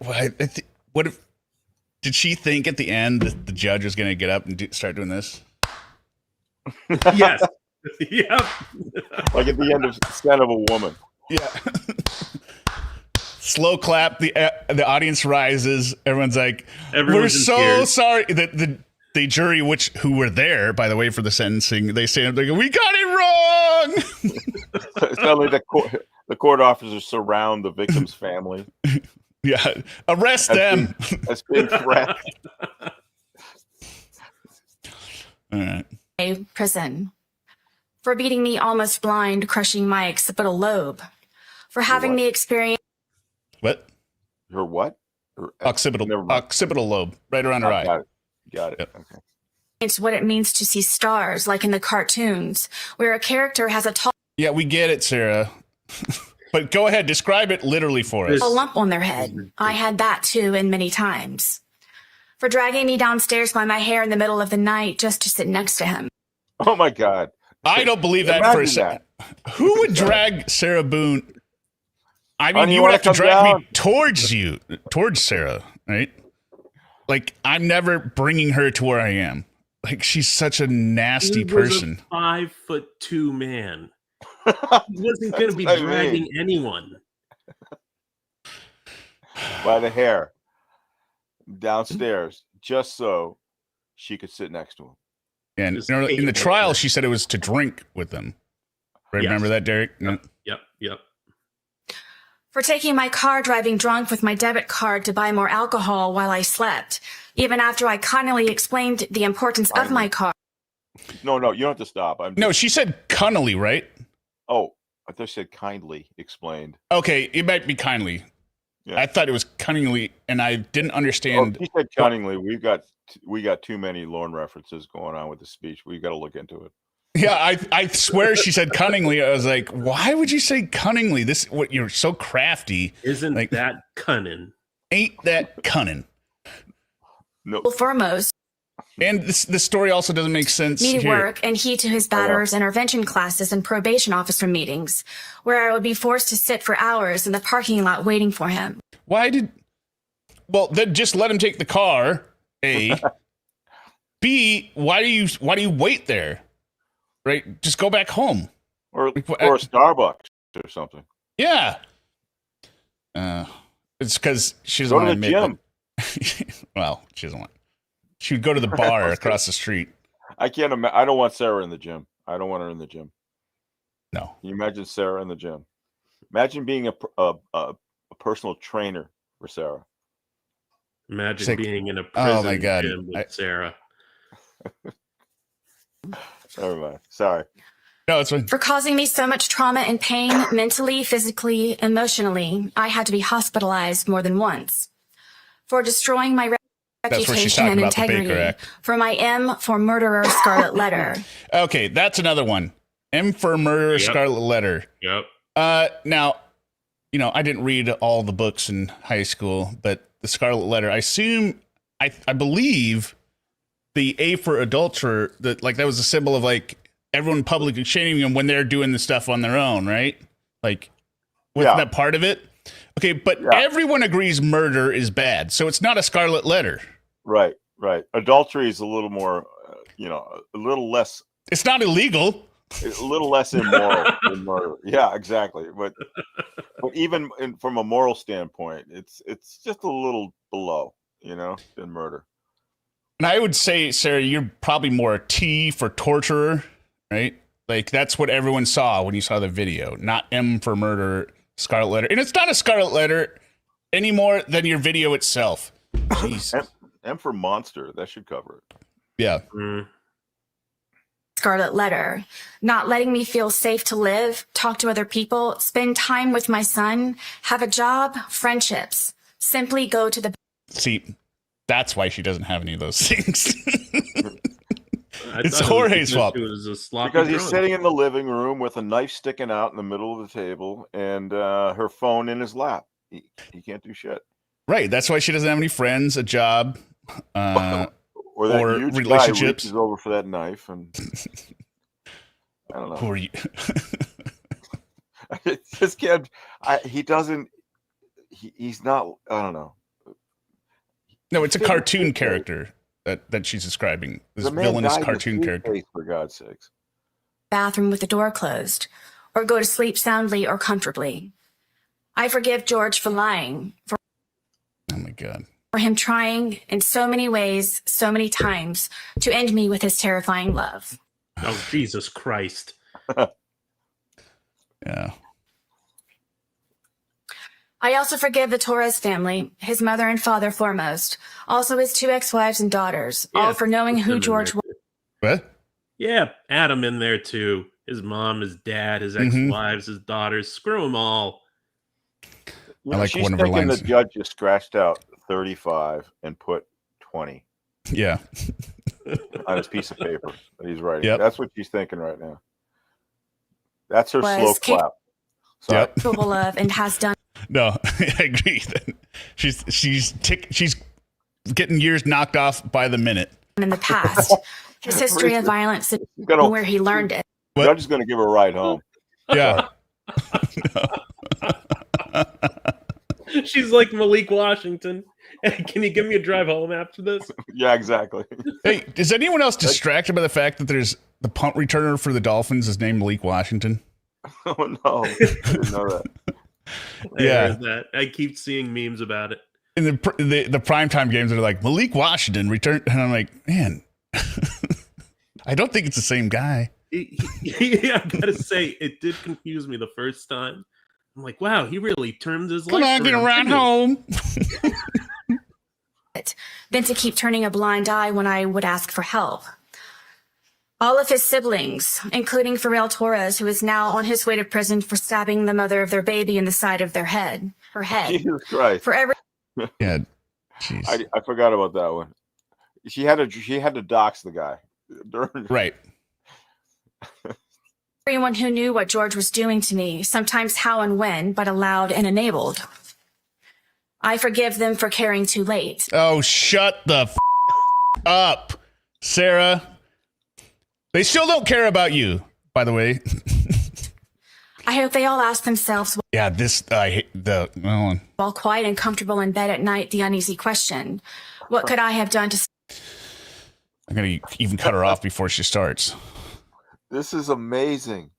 What if? Did she think at the end that the judge was going to get up and start doing this? Yes. Yep. Like at the end of Scent of a Woman. Yeah. Slow clap. The audience rises. Everyone's like, "We're so sorry." The jury, who were there, by the way, for the sentencing, they say, "We got it wrong." Suddenly, the court officers surround the victim's family. Yeah, arrest them. That's big threat. All right. Prison. For beating me almost blind, crushing my occipital lobe. For having me experience. What? Her what? Her occipital lobe, right around her eye. Got it. Yep. Okay. It's what it means to see stars, like in the cartoons, where a character has a tall. Yeah, we get it, Sarah. But go ahead, describe it literally for us. A lump on their head. I had that too, and many times. For dragging me downstairs by my hair in the middle of the night just to sit next to him. Oh my God. I don't believe that for a second. Who would drag Sarah Boone? I mean, you would have to drag me towards Sarah, right? Like, I'm never bringing her to where I am. Like, she's such a nasty person. A 5'2" man. He wasn't going to be dragging anyone. By the hair. Downstairs. Just so she could sit next to him. And in the trial, she said it was to drink with them. Right? Yes. Remember that, Derek? Yep. For taking my car driving drunk with my debit card to buy more alcohol while I slept, even after I cunningly explained the importance of my car. No, you don't have to stop. No, she said cunningly, right? Oh, I thought she said kindly explained. Okay, it might be kindly. Yeah. I thought it was cunningly, and I didn't understand. Oh, he said cunningly. We got too many Lorne references going on with the speech. We've got to look into it. Yeah, I swear she said cunningly. I was like, why would you say cunningly? What you're so crafty. Isn't like, that cunning? Ain't that cunning? No. Well, foremost. And the story also doesn't make sense. Me to here. work, and he to his batterers intervention classes and probation officer meetings, where I would be forced to sit for hours in the parking lot waiting for him. Well, then just let him take the car. A. B. Why do you wait there? Right, just go back home, or a Starbucks or something. Yeah. It's because she doesn't go want to the gym. Well, she doesn't want. She would go to the bar across the street. I can't imagine. I don't want Sarah in the gym. I don't want her in the gym. No. Can you imagine Sarah in the gym? Imagine being a personal trainer for Sarah. Imagine being in a prison gym with Sarah. Never mind. Sorry. No, it's fine. For causing me so much trauma and pain, mentally, physically, emotionally, I had to be hospitalized more than once. For destroying my reputation and integrity. For my M for murderer scarlet letter. Okay, that's another one. M for murderer scarlet letter. Yep. Now, I didn't read all the books in high school, but the scarlet letter, I assume, I believe the A for adulterer, that was a symbol of everyone publicly shaming them when they're doing the stuff on their own, right? That part of it. Okay, but everyone agrees murder is bad, so it's not a scarlet letter. Right. Adultery is a little more, a little less. It's not illegal. A little less immoral than murder. Yeah, exactly. But even from a moral standpoint, it's just a little below, than murder. And I would say, Sarah, you're probably more a T for torturer, right? That's what everyone saw when you saw the video, not M for murder, scarlet letter. And it's not a scarlet letter any more than your video itself. Jeez. M for monster. That should cover it. Yeah. Scarlet letter. Not letting me feel safe to live, talk to other people, spend time with my son, have a job, friendships. Simply go to the... See, that's why she doesn't have any of those things. It's Jorge's fault. Because he's sitting in the living room with a knife sticking out in the middle of the table and her phone in his lap. He can't do shit. Right. That's why she doesn't have any friends, a job, or huge relationships. Guy reaches over for that knife, and I don't know. Who are you? This kid, he doesn't. He's not. I don't know. No, it's a cartoon character that she's describing. This villainous cartoon character. For God's sakes. Bathroom with the door closed, or go to sleep soundly or comfortably. I forgive George for lying. Oh my God. For him trying in so many ways, so many times, to end me with his terrifying love. Oh, Jesus Christ. Yeah. I also forgive the Torres family, his mother and father foremost, also his 2 ex-wives and daughters, all for knowing who George was. What? Yeah, Adam in there too. His mom, his dad, his ex-wives, his daughters. Screw them all. I like She's one of her lines. The judge just scratched out 35 and put 20. Yeah. On his piece of paper that he's writing. Yep. That's what she's thinking right now. That's her slow clap. Capable of and has done. No, I agree. She's getting years knocked off by the minute. In the past, his history of violence and where he learned it. The judge is going to give her a ride home. Yeah. She's like Malik Washington. Hey, can you give me a drive home after this? Yeah, exactly. Hey, is anyone else distracted by the fact that there's the punt returner for the Dolphins is named Malik Washington? Oh no, I didn't know that. Yeah, I keep seeing memes about it. In the primetime games, they're like Malik Washington return, and I'm like, man, I don't think it's the same guy. Yeah, I gotta say, it did confuse me the first time. I'm like, wow, he really turned his life around. Come on, get around home. Than to keep turning a blind eye when I would ask for help. All of his siblings, including Jorge Torres, who is now on his way to prison for stabbing the mother of their baby in the side of their head. her head. Jesus Christ. For every Yeah. Jeez. I forgot about that one. She had to dox the guy. Right. everyone who knew what George was doing to me, sometimes how and when, but allowed and enabled. I forgive them for caring too late. Oh, shut the up, Sarah. They still don't care about you, by the way. I hope they all ask themselves, Yeah, I hate the one. while quiet and comfortable in bed at night, the uneasy question, what could I have done to... I'm going to even cut her off before she starts. This is amazing.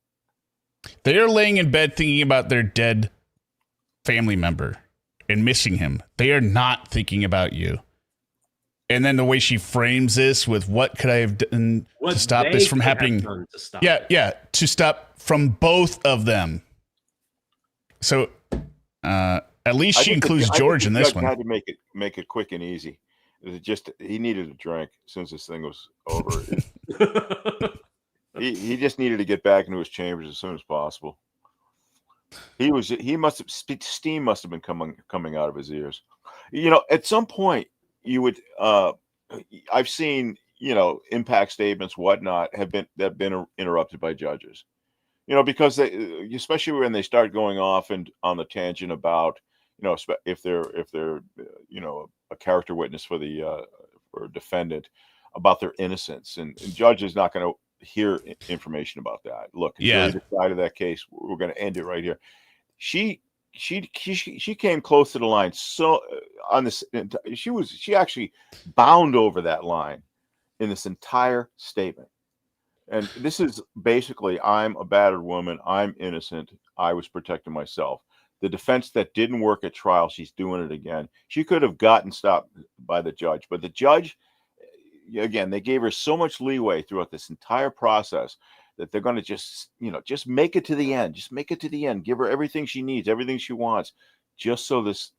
They are laying in bed thinking about their dead family member and missing him. They are not thinking about you. And then the way she frames this with what could I have done to stop this from happening? To stop from both of them. So at least she includes George in this one. Had to make it quick and easy. He needed a drink since this thing was over. He just needed to get back into his chambers as soon as possible. Steam must have been coming out of his ears. At some point you would I've seen impact statements, whatnot, have been interrupted by judges. Because they, especially when they start going off and on the tangent about if they're a character witness for the for a defendant about their innocence, and judge is not going to hear information about that. Look, yeah, the side of that case, we're going to end it right here. She came close to the line. So on this, she actually bound over that line in this entire statement. And this is basically, I'm a battered woman. I'm innocent. I was protecting myself. The defense that didn't work at trial, she's doing it again. She could have gotten stopped by the judge, but the judge, again, they gave her so much leeway throughout this entire process that they're going to just make it to the end. Just make it to the end. Give her everything she needs, everything she wants, just so this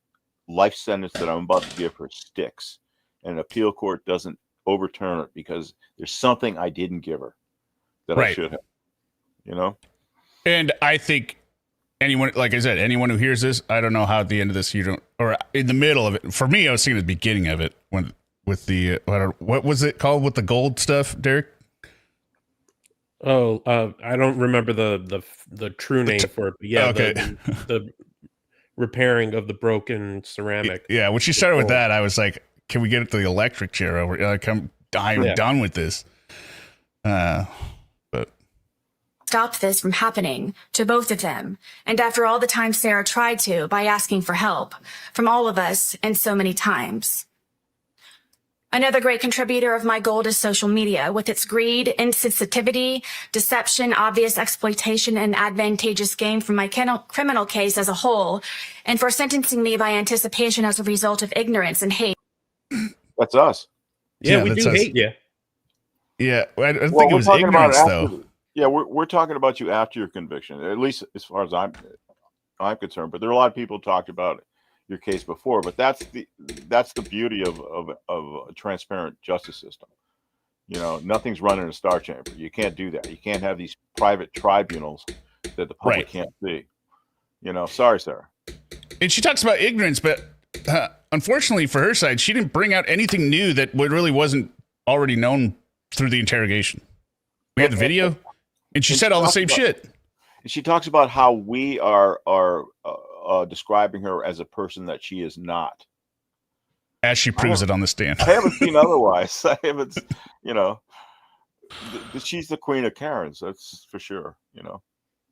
life sentence that I'm about to give her sticks. And an appeal court doesn't overturn it because there's something I didn't give her that I should have. And I think anyone, like I said, anyone who hears this, I don't know how at the end of this or in the middle of it. For me, I was thinking at the beginning of it with the what was it called with the gold stuff, Derek? Oh, I don't remember the true name for it. But yeah, okay. the repairing of the broken ceramic. Yeah, when she started with that, I was like, "Can we get it to the electric chair over?" Like, I'm done with this. But stop this from happening to both of them. And after all the time Sarah tried to, by asking for help from all of us and so many times. Another great contributor of my gold is social media, with its greed, insensitivity, deception, obvious exploitation, and advantageous gain from my criminal case as a whole, and for sentencing me by anticipation as a result of ignorance and hate. That's us. Yeah, we do hate you. Yeah, I think it was ignorance, though. Yeah, we're talking about you after your conviction, at least as far as I'm concerned. But there are a lot of people who talked about your case before. But that's the beauty of a transparent justice system. Nothing's run in a star chamber. You can't do that. You can't have these private tribunals that the public can't see. Sorry, Sarah. And she talks about ignorance, but unfortunately for her side, she didn't bring out anything new that really wasn't already known through the interrogation. We had the video, and she said all the same shit. She talks about how we are describing her as a person that she is not. As she proves it on the stand. I haven't seen otherwise. I haven't, she's the queen of Karens, that's for sure,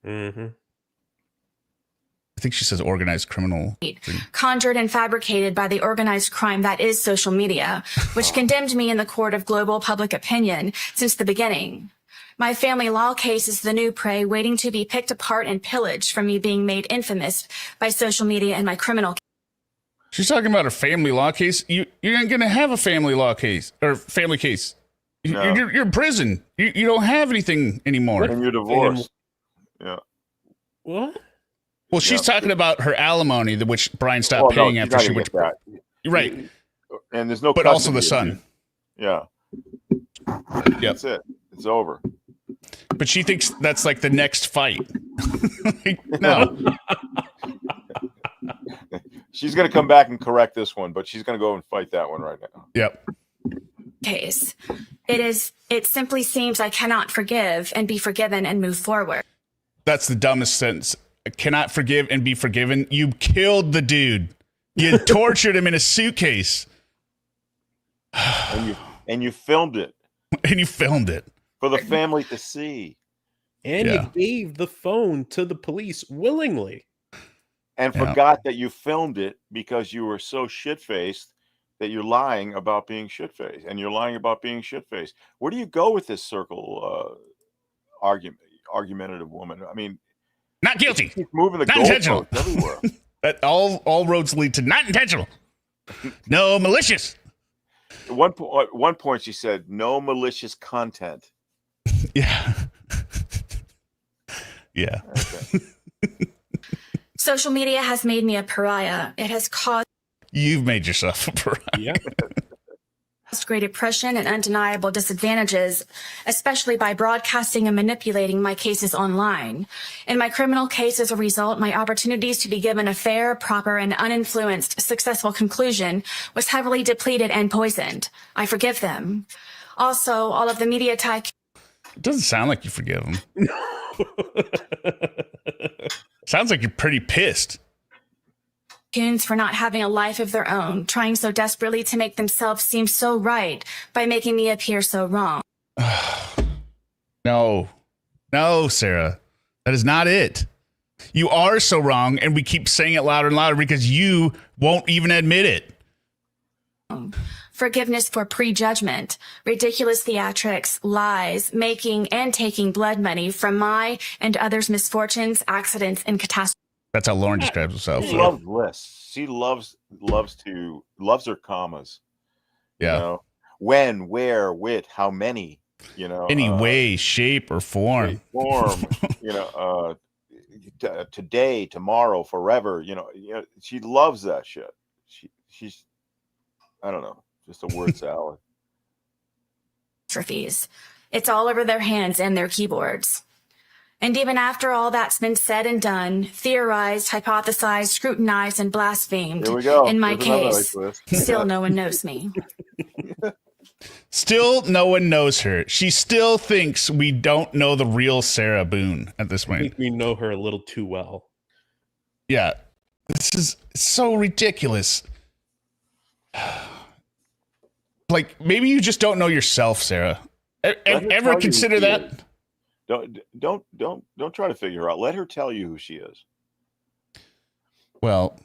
Mm-hmm. I think she says organized criminal. Conjured and fabricated by the organized crime that is social media, which condemned me in the court of global public opinion since the beginning. My family law case is the new prey waiting to be picked apart and pillaged from me being made infamous by social media and my criminal case. She's talking about a family law case. You're not going to have a family law case or family case. No. You're in prison. You don't have anything anymore. And you're divorced. Yeah. What? Well, she's talking about her alimony, which Brian stopped paying after she went. Right. And there's no. But also the son. Yeah. Yep. That's it. It's over. But she thinks that's like the next fight. No. She's going to come back and correct this one, but she's going to go and fight that one right now. Yep. Case. It simply seems I cannot forgive and be forgiven and move forward. That's the dumbest sentence. I cannot forgive and be forgiven. You killed the dude. You tortured him in a suitcase. And you filmed it. And you filmed it. For the family to see. And you gave the phone to the police willingly. And forgot that you filmed it because you were so shit-faced that you're lying about being shit-faced. And you're lying about being shit-faced. Where do you go with this circle argumentative woman? I mean, not guilty. Keep moving the goalposts everywhere. But all roads lead to not intentional. No malicious. At one point she said, no malicious content. Yeah. Yeah. Okay. Social media has made me a pariah. It has caused... You've made yourself a pariah. Yeah. Great oppression and undeniable disadvantages, especially by broadcasting and manipulating my cases online. In my criminal case, as a result, my opportunities to be given a fair, proper, and uninfluenced, successful conclusion was heavily depleted and poisoned. I forgive them. Also, all of the media tycoons... It doesn't sound like you forgive them. Sounds like you're pretty pissed. For not having a life of their own, trying so desperately to make themselves seem so right by making me appear so wrong. No, Sarah, that is not it. You are so wrong, and we keep saying it louder and louder because you won't even admit it. Forgiveness for prejudgment, ridiculous theatrics, lies, making and taking blood money from my and others' misfortunes, accidents, and catastrophes. That's how Lauren describes herself. She loves lists. She loves her commas. Yeah. You know? When, where, with, how many, any way, shape, or form. Today, tomorrow, forever, she loves that shit. She's I don't know, just a word salad. It's all over their hands and their keyboards. And even after all that's been said and done, theorized, hypothesized, scrutinized, and blasphemed, in my case, still no one knows me. Still no one knows her. She still thinks we don't know the real Sarah Boone at this point. I think we know her a little too well. Yeah. This is so ridiculous. Like, maybe you just don't know yourself, Sarah. Ever consider that? Don't try to figure her out. Let her tell you who she is. Well,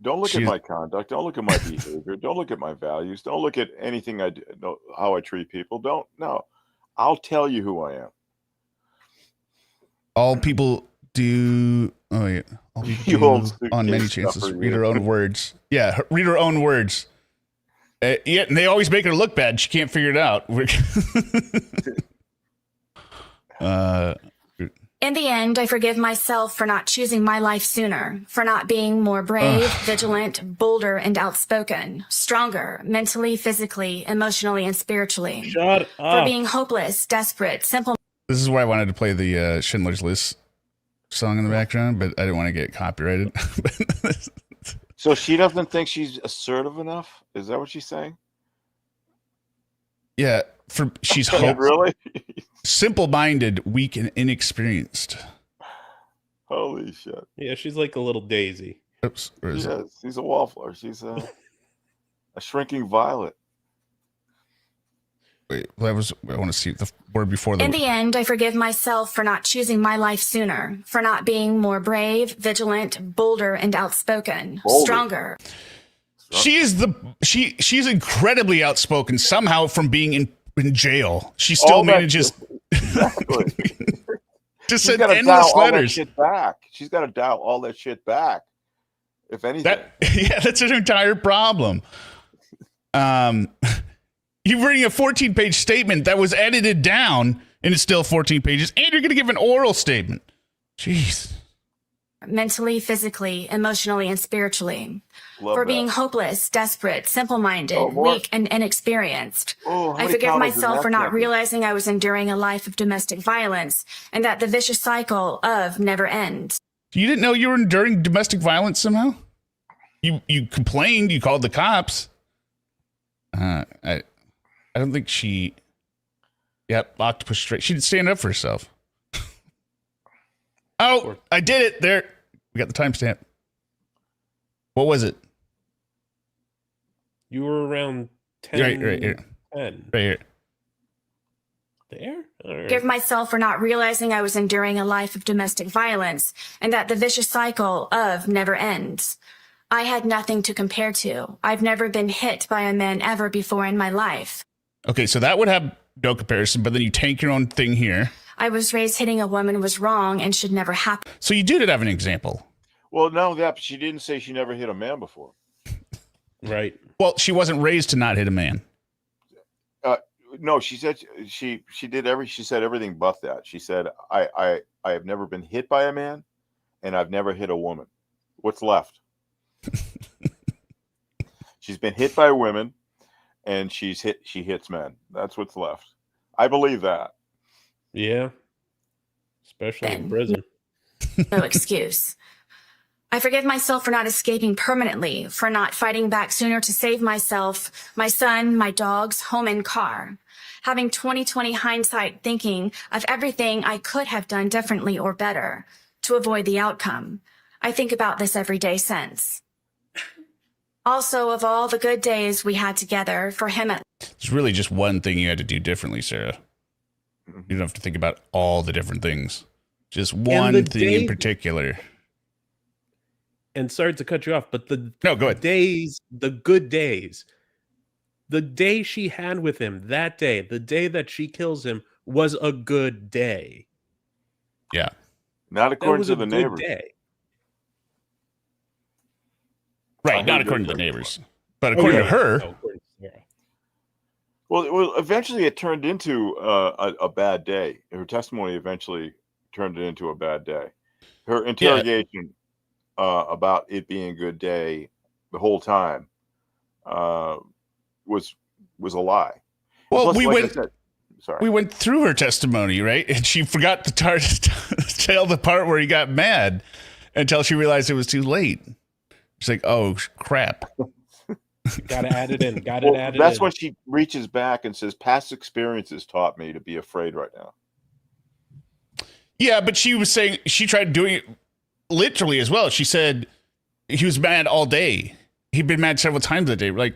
don't look at my conduct. Don't look at my behavior. Don't look at my values. Don't look at anything I do, how I treat people. No. I'll tell you who I am. All people do. Oh yeah. All people do on many chances. Read her own words. Yeah, read her own words. Yeah, and they always make her look bad. She can't figure it out. In the end, I forgive myself for not choosing my life sooner, for not being more brave, vigilant, bolder, and outspoken, stronger, mentally, physically, emotionally, and spiritually. Shut up. For being hopeless, desperate, simple. This is why I wanted to play the Schindler's List song in the background, but I didn't want to get copyrighted. So she doesn't think she's assertive enough? Is that what she's saying? Yeah, she's really simple-minded, weak, and inexperienced. Holy shit! Yeah, she's like a little daisy. Oops, she's a wallflower. She's a shrinking violet. Wait, I want to see the word before the. In the end, I forgive myself for not choosing my life sooner, for not being more brave, vigilant, bolder, and outspoken, stronger. She's incredibly outspoken somehow from being in jail. She still manages to send endless letters. She's got to dial all that shit back. If anything. That's her entire problem. You're reading a 14-page statement that was edited down, and it's still 14 pages, and you're going to give an oral statement. Jeez. Mentally, physically, emotionally, and spiritually. For being hopeless, desperate, simple-minded, weak, and inexperienced. I forgive myself for not realizing I was enduring a life of domestic violence, and that the vicious cycle of never ends. You didn't know you were enduring domestic violence somehow? You complained. You called the cops. I don't think she. Yep, octopus straight. She didn't stand up for herself. Oh, I did it. There. We got the timestamp. What was it? You were around 10. Right here. 10. Right here. There? Forgive myself for not realizing I was enduring a life of domestic violence and that the vicious cycle of never ends. I had nothing to compare to. I've never been hit by a man ever before in my life. Okay, so that would have no comparison, but then you tank your own thing here. I was raised hitting a woman was wrong and should never happen. So you did have an example. Well, no, that she didn't say she never hit a man before. Right. Well, she wasn't raised to not hit a man. No, she said she said everything but that. She said I have never been hit by a man, and I've never hit a woman. What's left? She's been hit by women, and she hits men. That's what's left. I believe that. Yeah. Especially in prison. No excuse. I forgive myself for not escaping permanently, for not fighting back sooner to save myself, my son, my dogs, home, and car. Having 20/20 hindsight thinking of everything I could have done differently or better to avoid the outcome. I think about this every day since. Also, of all the good days we had together, for him at There's really just one thing you had to do differently, Sarah. You don't have to think about all the different things. Just one thing in particular. And sorry to cut you off, but no, go ahead. The good days, the day she had with him, that day, the day that she kills him, was a good day. Yeah. Not according to the neighbors. Day. Right, not according to the neighbors. But according to her. Well, eventually it turned into a bad day. Her testimony eventually turned it into a bad day. Her interrogation about it being a good day the whole time was a lie. Well, Plus, we went through her testimony, right? And she forgot to tell the part where he got mad until she realized it was too late. She's like, oh, crap. Gotta add it in. That's when she reaches back and says, past experiences taught me to be afraid right now. Yeah, but she was saying she tried doing it literally as well. She said he was mad all day. He'd been mad several times that day. Like,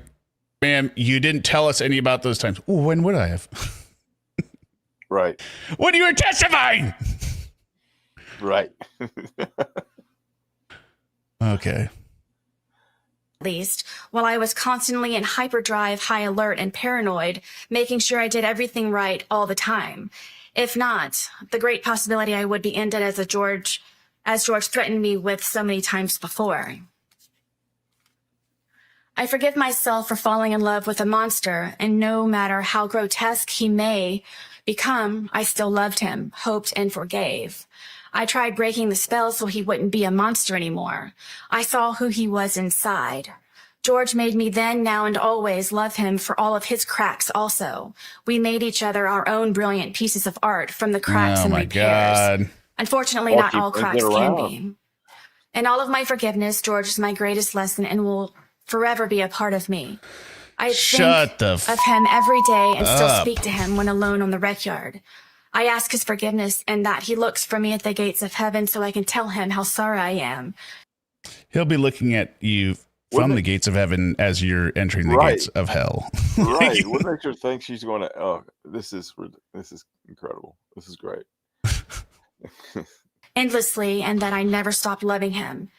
ma'am, you didn't tell us any about those times. Ooh, when would I have? Right. When you were testifying. Right. Okay. Least, while I was constantly in hyperdrive, high alert, and paranoid, making sure I did everything right all the time. If not, the great possibility I would be ended as George threatened me with so many times before. I forgive myself for falling in love with a monster, and no matter how grotesque he may become, I still loved him, hoped, and forgave. I tried breaking the spell so he wouldn't be a monster anymore. I saw who he was inside. George made me then, now, and always love him for all of his cracks also. We made each other our own brilliant pieces of art from the cracks and repairs. God. Unfortunately, not all cracks can be. In all of my forgiveness, George is my greatest lesson and will forever be a part of me. I think of him every day and still speak to him when alone on the rec yard. I ask his forgiveness and that he looks for me at the gates of heaven so I can tell him how sorry I am. He'll be looking at you from the gates of heaven as you're entering the gates of hell. Right. What makes her think she's going to, oh, this is incredible. This is great. Endlessly, and that I never stopped loving him.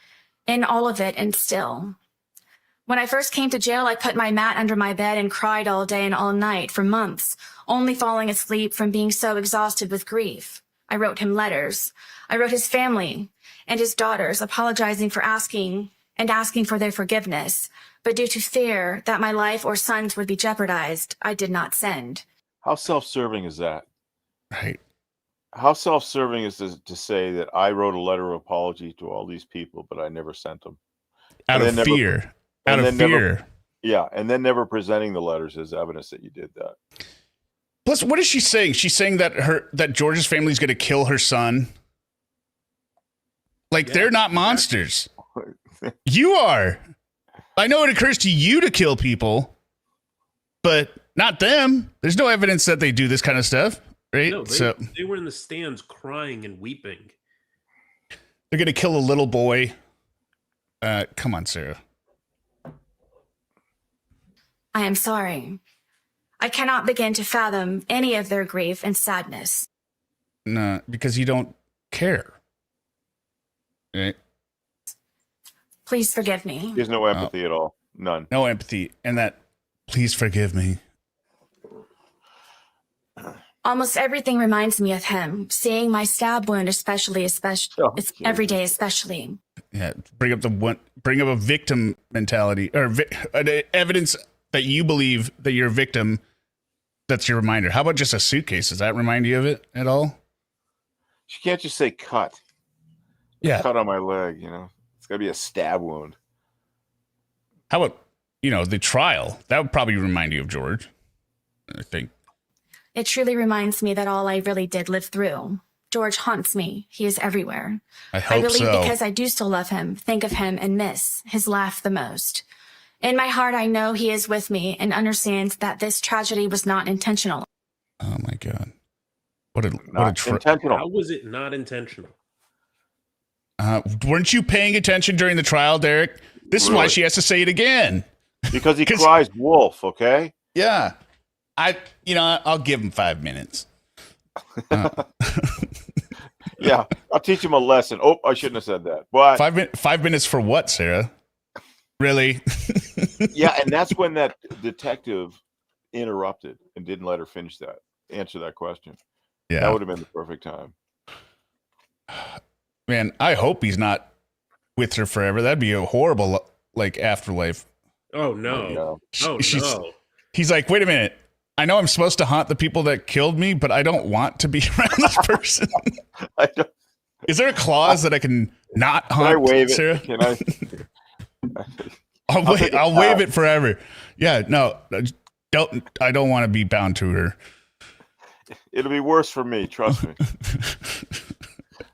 In all of it and still. When I first came to jail, I put my mat under my bed and cried all day and all night for months, only falling asleep from being so exhausted with grief. I wrote him letters. I wrote his family and his daughters, apologizing for asking for their forgiveness. But due to fear that my life or sons would be jeopardized, I did not send. How self-serving is that? Right. How self-serving is to say that I wrote a letter of apology to all these people, but I never sent them? Out of fear. Out of fear. And then never presenting the letters as evidence that you did that. Plus, what is she saying? She's saying that George's family is going to kill her son. Like, they're not monsters. You are. I know it occurs to you to kill people, but not them. There's no evidence that they do this kind of stuff, right? No, they were in the stands crying and weeping. They're going to kill a little boy. Come on, Sarah. I am sorry. I cannot begin to fathom any of their grief and sadness. No, because you don't care. Right? Please forgive me. There's no empathy at all. None. No empathy. And that, please forgive me. Almost everything reminds me of him. Seeing my stab wound, especially, it's every day, especially. Yeah, bring up a victim mentality or evidence that you believe that you're a victim. That's your reminder. How about just a suitcase? Does that remind you of it at all? She can't just say cut. Yeah, cut on my leg. You know, it's got to be a stab wound. How about the trial? That would probably remind you of George, I think. It truly reminds me that all I really did live through. George haunts me. He is everywhere. I believe because I do still love him, think of him, and miss his laugh the most. In my heart, I know he is with me and understands that this tragedy was not intentional. Oh my God. What intentional. How was it not intentional? Weren't you paying attention during the trial, Derek? This is why she has to say it again. Because he cries wolf, okay? Yeah. I'll give him 5 minutes. Yeah, I'll teach him a lesson. Oh, I shouldn't have said that. But 5 minutes for what, Sarah? Really? Yeah, and that's when that detective interrupted and didn't let her answer that question. Yeah, that would have been the perfect time. Man, I hope he's not with her forever. That'd be a horrible afterlife. Oh no! No! He's like, wait a minute. I know I'm supposed to haunt the people that killed me, but I don't want to be around this person. Is there a clause that I can not haunt? Can I waive Sarah? it? Can I? I'll waive it forever. Yeah, no, I don't want to be bound to her. It'll be worse for me, trust me.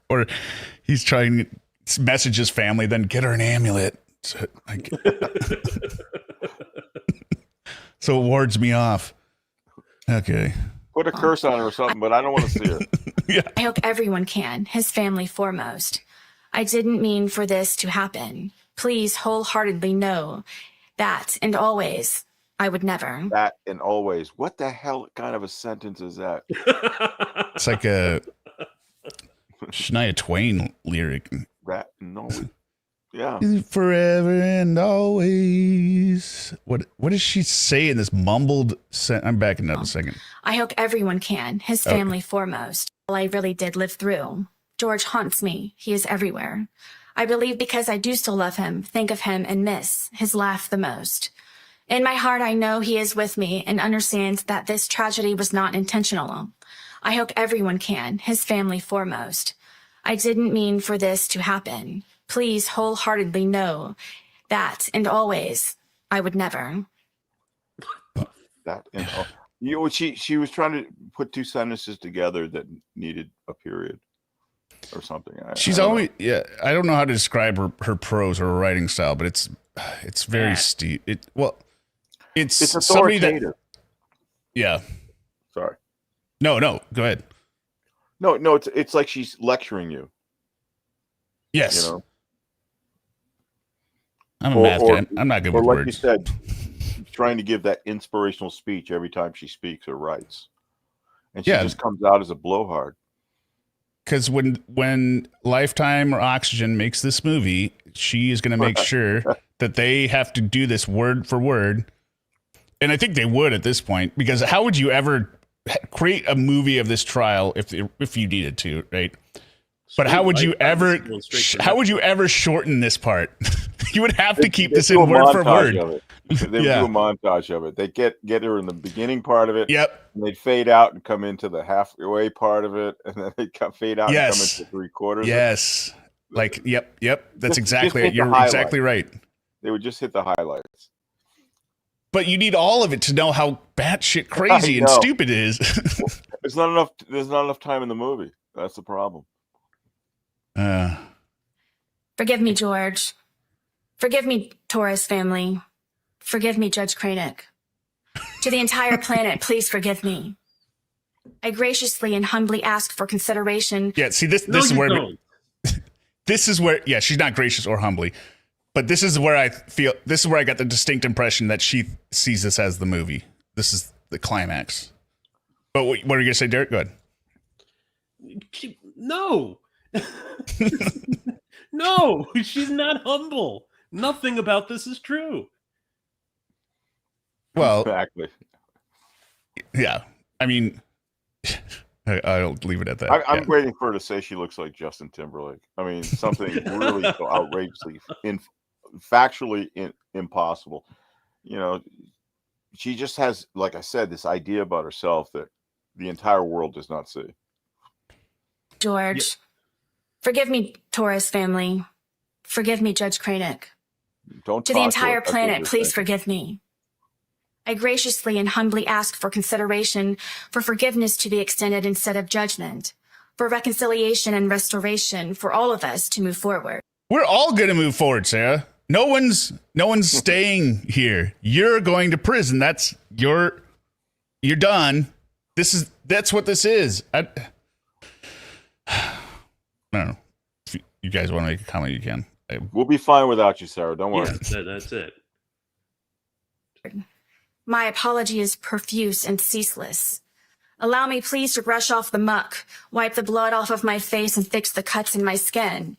Or he's trying to message his family, then get her an amulet. So it wards me off. Okay. Put a curse on her or something, but I don't want to see her. Yeah. I hope everyone can, his family foremost. I didn't mean for this to happen. Please wholeheartedly know that and always, I would never. That and always. What the hell kind of a sentence is that? It's like a Shania Twain lyric. That and always. Yeah. Forever and always. What does she say in this mumbled sentence? I'm backing up a second. I hope everyone can, his family foremost. All I really did live through. George haunts me. He is everywhere. I believe because I do still love him, think of him, and miss his laugh the most. In my heart, I know he is with me and understands that this tragedy was not intentional. I hope everyone can, his family foremost. I didn't mean for this to happen. Please wholeheartedly know that and always, I would never. That and she was trying to put two sentences together that needed a period or something. She's always I don't know how to describe her prose or her writing style, but it's very steep. It's authoritative. Yeah. Sorry. No, go ahead. No, it's like she's lecturing you. Yes. You know? I'm a math guy. I'm not good with like words. You said, trying to give that inspirational speech every time she speaks or writes. And she just comes out as a blowhard. Because when Lifetime or Oxygen makes this movie, she is going to make sure that they have to do this word for word. And I think they would at this point, because how would you ever create a movie of this trial if you needed to, right? But how would you ever shorten this part? You would have to keep this in word for word. They would do a montage of it. They get her in the beginning part of it. Yep. And they'd fade out and come into the halfway part of it, and then they'd fade out and come into 3/4. Yes. Like, yep. That's exactly it. You're exactly right. They would just hit the highlights. But you need all of it to know how batshit crazy and stupid it is. There's not enough time in the movie. That's the problem. Forgive me, George. Forgive me, Torres family. Forgive me, Judge Cranick. To the entire planet, please forgive me. I graciously and humbly ask for consideration. Yeah, see, this is where this is where, yeah, she's not gracious or humbly, but this is where I got the distinct impression that she sees this as the movie. This is the climax. But what are you going to say, Derek? Go ahead. No. No, she's not humble. Nothing about this is true. Well, exactly. Yeah. I mean, I'll leave it at that. I'm waiting for her to say she looks like Justin Timberlake. I mean, something really so outrageously, factually impossible. You know, she just has, like I said, this idea about herself that the entire world does not see. George, forgive me, Torres family. Forgive me, Judge Cranick. Don't to the entire planet, please forgive me. I graciously and humbly ask for consideration, for forgiveness to be extended instead of judgment, for reconciliation and restoration for all of us to move forward. We're all going to move forward, Sarah. No one's staying here. You're going to prison. You're done. That's what this is. I don't know. If you guys want to make a comment, you can. We'll be fine without you, Sarah. Don't worry. Yeah, that's it. My apology is profuse and ceaseless. Allow me please to brush off the muck, wipe the blood off of my face, and fix the cuts in my skin.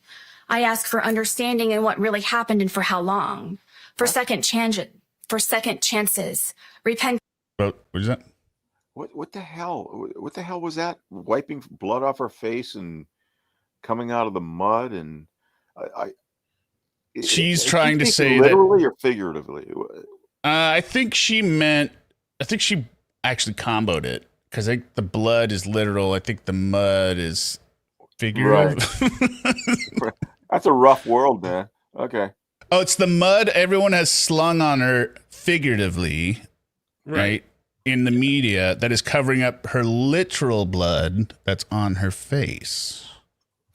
I ask for understanding in what really happened and for how long. For second chances. Repent. What is that? What the hell? What the hell was that? Wiping blood off her face and coming out of the mud, and she's trying to say literally or figuratively. I think she actually comboed it, because I think the blood is literal. I think the mud is figurative. Right. That's a rough world, man. Okay. Oh, it's the mud everyone has slung on her figuratively, right? In the media, that is covering up her literal blood that's on her face.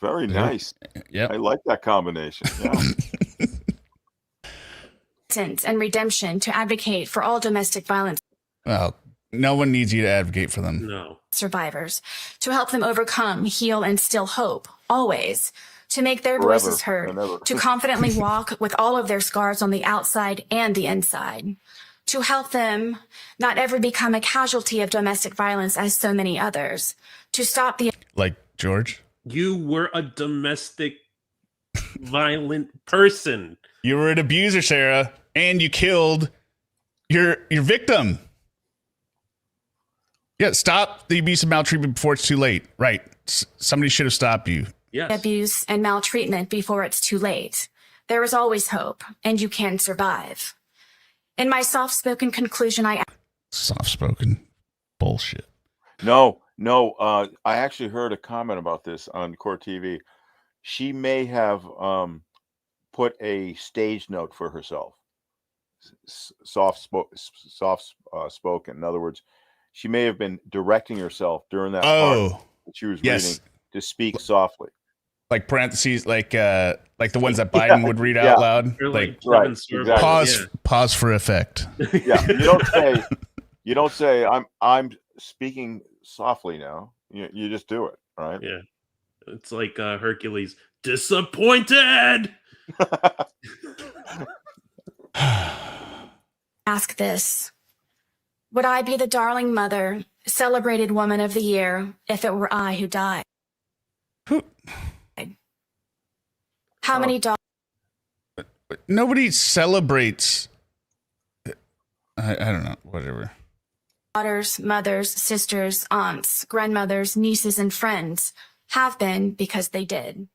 Very nice. Yeah, I like that combination. Yeah. And redemption to advocate for all domestic violence. Well, no one needs you to advocate for them. No. Survivors, to help them overcome, heal, and still hope, always, to make their voices heard, to confidently walk with all of their scars on the outside and the inside, to help them not ever become a casualty of domestic violence as so many others, to stop the... Like George? You were a domestic violent person. You were an abuser, Sarah, and you killed your victim. Yeah, stop the abuse and maltreatment before it's too late. Right. Somebody should have stopped you. Yes. Abuse and maltreatment before it's too late. There is always hope, and you can survive. In my soft-spoken conclusion, Soft-spoken? Bullshit. No. I actually heard a comment about this on Court TV. She may have put a stage note for herself. Soft spoken. In other words, she may have been directing herself during that part that she was reading to speak softly. Like parentheses, like the ones that Biden would read out loud. Like right, exactly. Pause for effect. Yeah, you don't say I'm speaking softly now. You just do it, right? Yeah, it's like Hercules. Disappointed. ask this. Would I be the darling mother, celebrated woman of the year, if it were I who died? How many daughters? Nobody celebrates. I don't know. Whatever. Daughters, mothers, sisters, aunts, grandmothers, nieces, and friends have been because they did.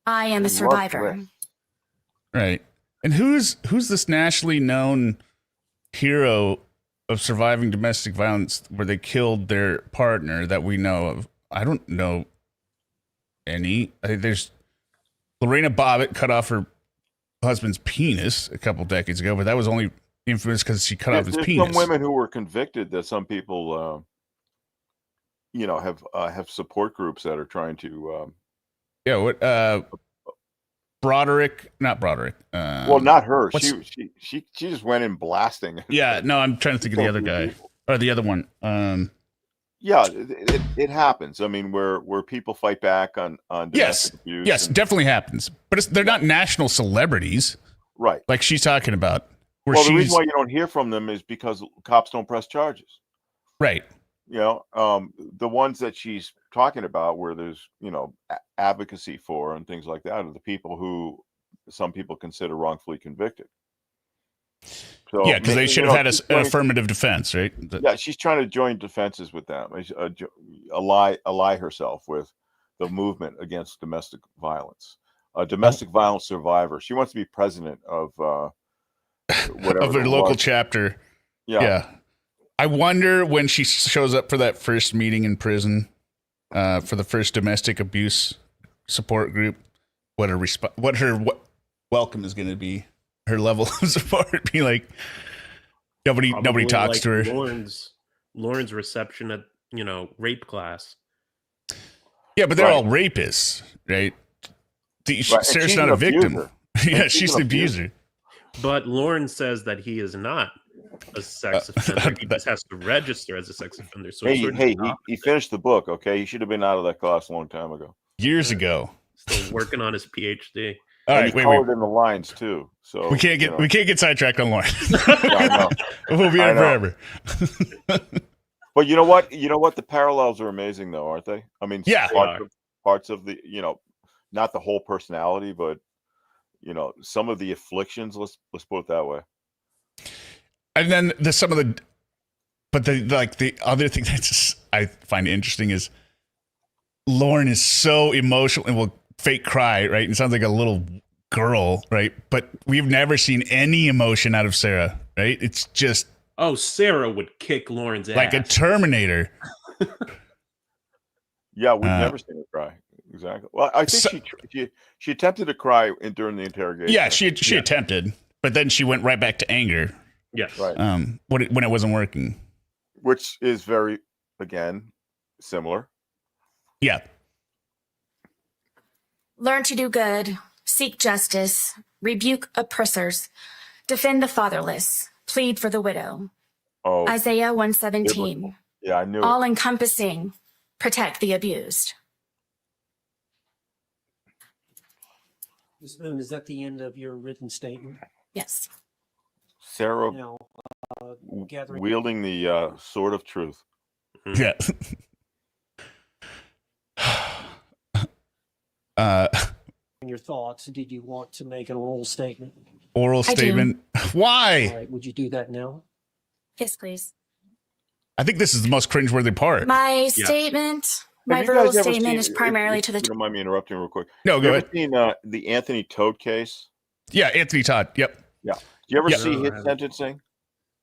I am a survivor. Right. And who's this nationally known hero of surviving domestic violence where they killed their partner that we know of? I don't know any. I think there's Lorena Bobbitt cut off her husband's penis a couple decades ago, but that was only infamous because she cut off his penis. Some women who were convicted that some people, have support groups that are trying to. Yeah. What? not Broderick. Well, not her. She just went in blasting. Yeah, no, I'm trying to think of the other guy or the other one. Yeah, it happens. I mean, where people fight back on domestic abuse. Yes, definitely happens. But they're not national celebrities, right? Like she's talking about. Well, the reason why you don't hear from them is because cops don't press charges, right? You know, the ones that she's talking about, where there's advocacy for and things like that, are the people who some people consider wrongfully convicted. So, yeah, because they should have had an affirmative defense, right? Yeah, she's trying to join defenses with them, ally herself with the movement against domestic violence, a domestic violence survivor. She wants to be president of whatever of her local chapter. Yeah. I wonder when she shows up for that first meeting in prison, for the first domestic abuse support group, what her welcome is going to be. Her level of support be like nobody talks to her. Lauren's reception at rape class. Yeah, but they're all rapists, right? Sarah's not a victim. Yeah, she's the abuser. But Lauren says that he is not a sex offender. He just has to register as a sex offender. So he finished the book. Okay, he should have been out of that class a long time ago. Years ago. Still working on his PhD. All right, wait. In the lines too, so we can't get sidetracked on Lauren. Yeah, we'll be in forever. But you know what? The parallels are amazing, though, aren't they? I mean, parts of the not the whole personality, but some of the afflictions. Let's put it that way. And then the other thing that's I find interesting is Lauren is so emotional and will fake cry, right? It sounds like a little girl, right? But we've never seen any emotion out of Sarah, right? It's just Sarah would kick Lauren's ass like a Terminator. Yeah, we've never seen her cry. Exactly. Well, I think she attempted to cry during the interrogation. Yeah, she attempted, but then she went right back to anger. Yes. Right. When it wasn't working, which is very, again, similar. Yeah. Learn to do good, seek justice, rebuke oppressors, defend the fatherless, plead for the widow. Isaiah 1:17. Yeah, I knew it. All-encompassing, protect the abused. Ms. Boone, is that the end of your written statement? Yes. Sarah Now, wielding the sword of truth. Yeah. Your thoughts, did you want to make an oral statement? Oral statement? Why? All right, would you do that now? Yes, please. I think this is the most cringeworthy part. My statement, my verbal statement is primarily to the... Don't mind me interrupting real quick. No, go ahead. Seen the Anthony Todd case? Yeah, Anthony Todd. Yep. Yeah. Do you ever see his sentencing?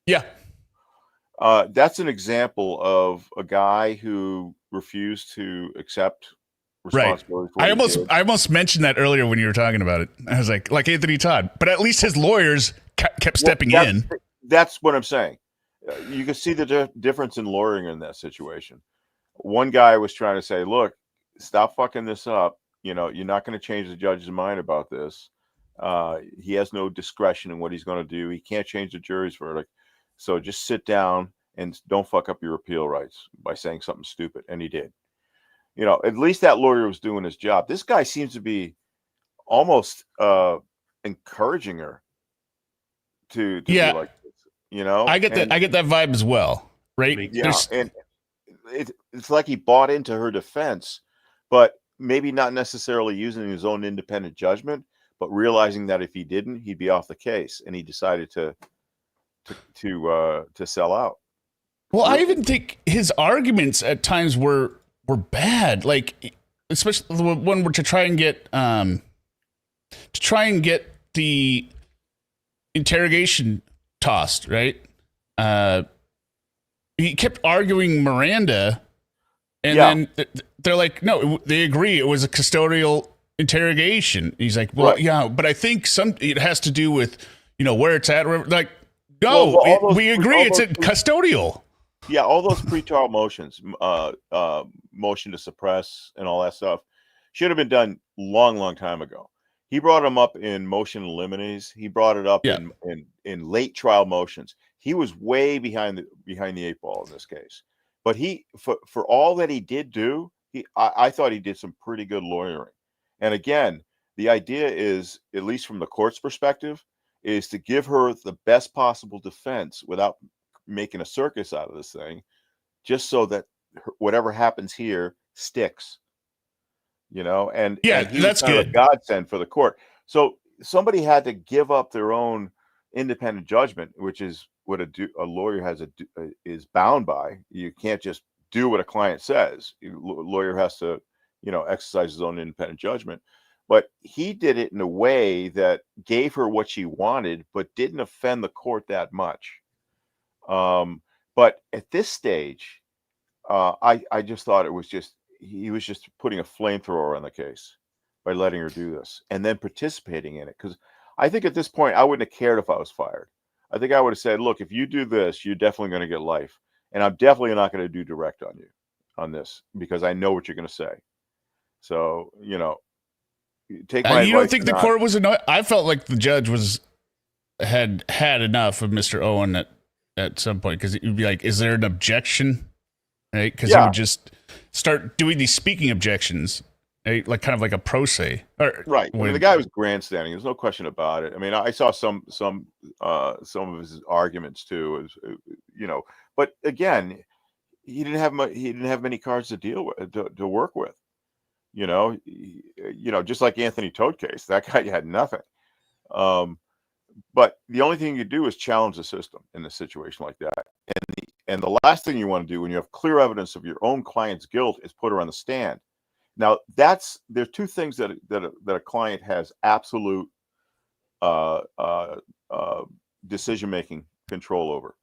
Yeah. That's an example of a guy who refused to accept responsibility for I almost mentioned that earlier when you were talking about it. I was like Anthony Todd, but at least his lawyers kept stepping in. That's what I'm saying. You can see the difference in lawyering in that situation. One guy was trying to say, look, stop fucking this up. You're not going to change the judge's mind about this. He has no discretion in what he's going to do. He can't change the jury's verdict. So just sit down and don't fuck up your appeal rights by saying something stupid. And he did. At least that lawyer was doing his job. This guy seems to be almost encouraging her to be like this. I get that vibe as well, right? Yeah, and it's like he bought into her defense, but maybe not necessarily using his own independent judgment, but realizing that if he didn't, he'd be off the case, and he decided to sell out. Well, I even think his arguments at times were bad, like especially the one where to try and get the interrogation tossed, right? He kept arguing Miranda, and then they're like, no, they agree it was a custodial interrogation. He's like, well, yeah, but I think it has to do with where it's at. Like, no, we agree it's custodial. Yeah, all those pretrial motions, motion to suppress and all that stuff should have been done long time ago. He brought him up in motion limines. He brought it up in late trial motions. He was way behind the eight ball in this case. But he, for all that he did do, I thought he did some pretty good lawyering. And again, the idea is, at least from the court's perspective, is to give her the best possible defense without making a circus out of this thing, just so that whatever happens here sticks. And he that's was kind good. of a godsend for the court. So somebody had to give up their own independent judgment, which is what a lawyer is bound by. You can't just do what a client says. A lawyer has to, exercise his own independent judgment. But he did it in a way that gave her what she wanted, but didn't offend the court that much. But at this stage, I just thought he was just putting a flamethrower on the case by letting her do this and then participating in it. Because I think at this point, I wouldn't have cared if I was fired. I think I would have said, look, if you do this, you're definitely going to get life. And I'm definitely not going to do direct on you on this, because I know what you're going to say. So, take my advice. You don't think the court was annoyed? I felt like the judge had enough of Mr. Owen at some point, because it would be like, is there an objection? Right? Because he would just start doing these speaking objections, right? Like kind of like a pro se. Right. The guy was grandstanding. There's no question about it. I mean, I saw some of his arguments too, but again, he didn't have many cards to deal with, to work with. Just like Anthony Toad case, that guy had nothing. But the only thing you do is challenge the system in a situation like that. And the last thing you want to do when you have clear evidence of your own client's guilt is put her on the stand. Now, there's two things that a client has absolute decision-making control over.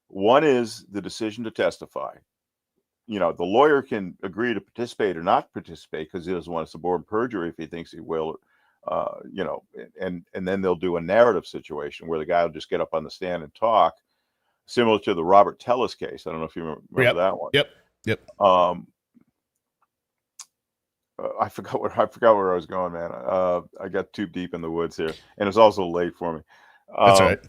One is the decision to testify. The lawyer can agree to participate or not participate because he doesn't want to suborn perjury if he thinks he will, and then they'll do a narrative situation where the guy will just get up on the stand and talk, similar to the Robert Tellis case. I don't know if you remember that one. Yep. I forgot where I was going, man. I got too deep in the woods here, and it's also late for me. That's all right.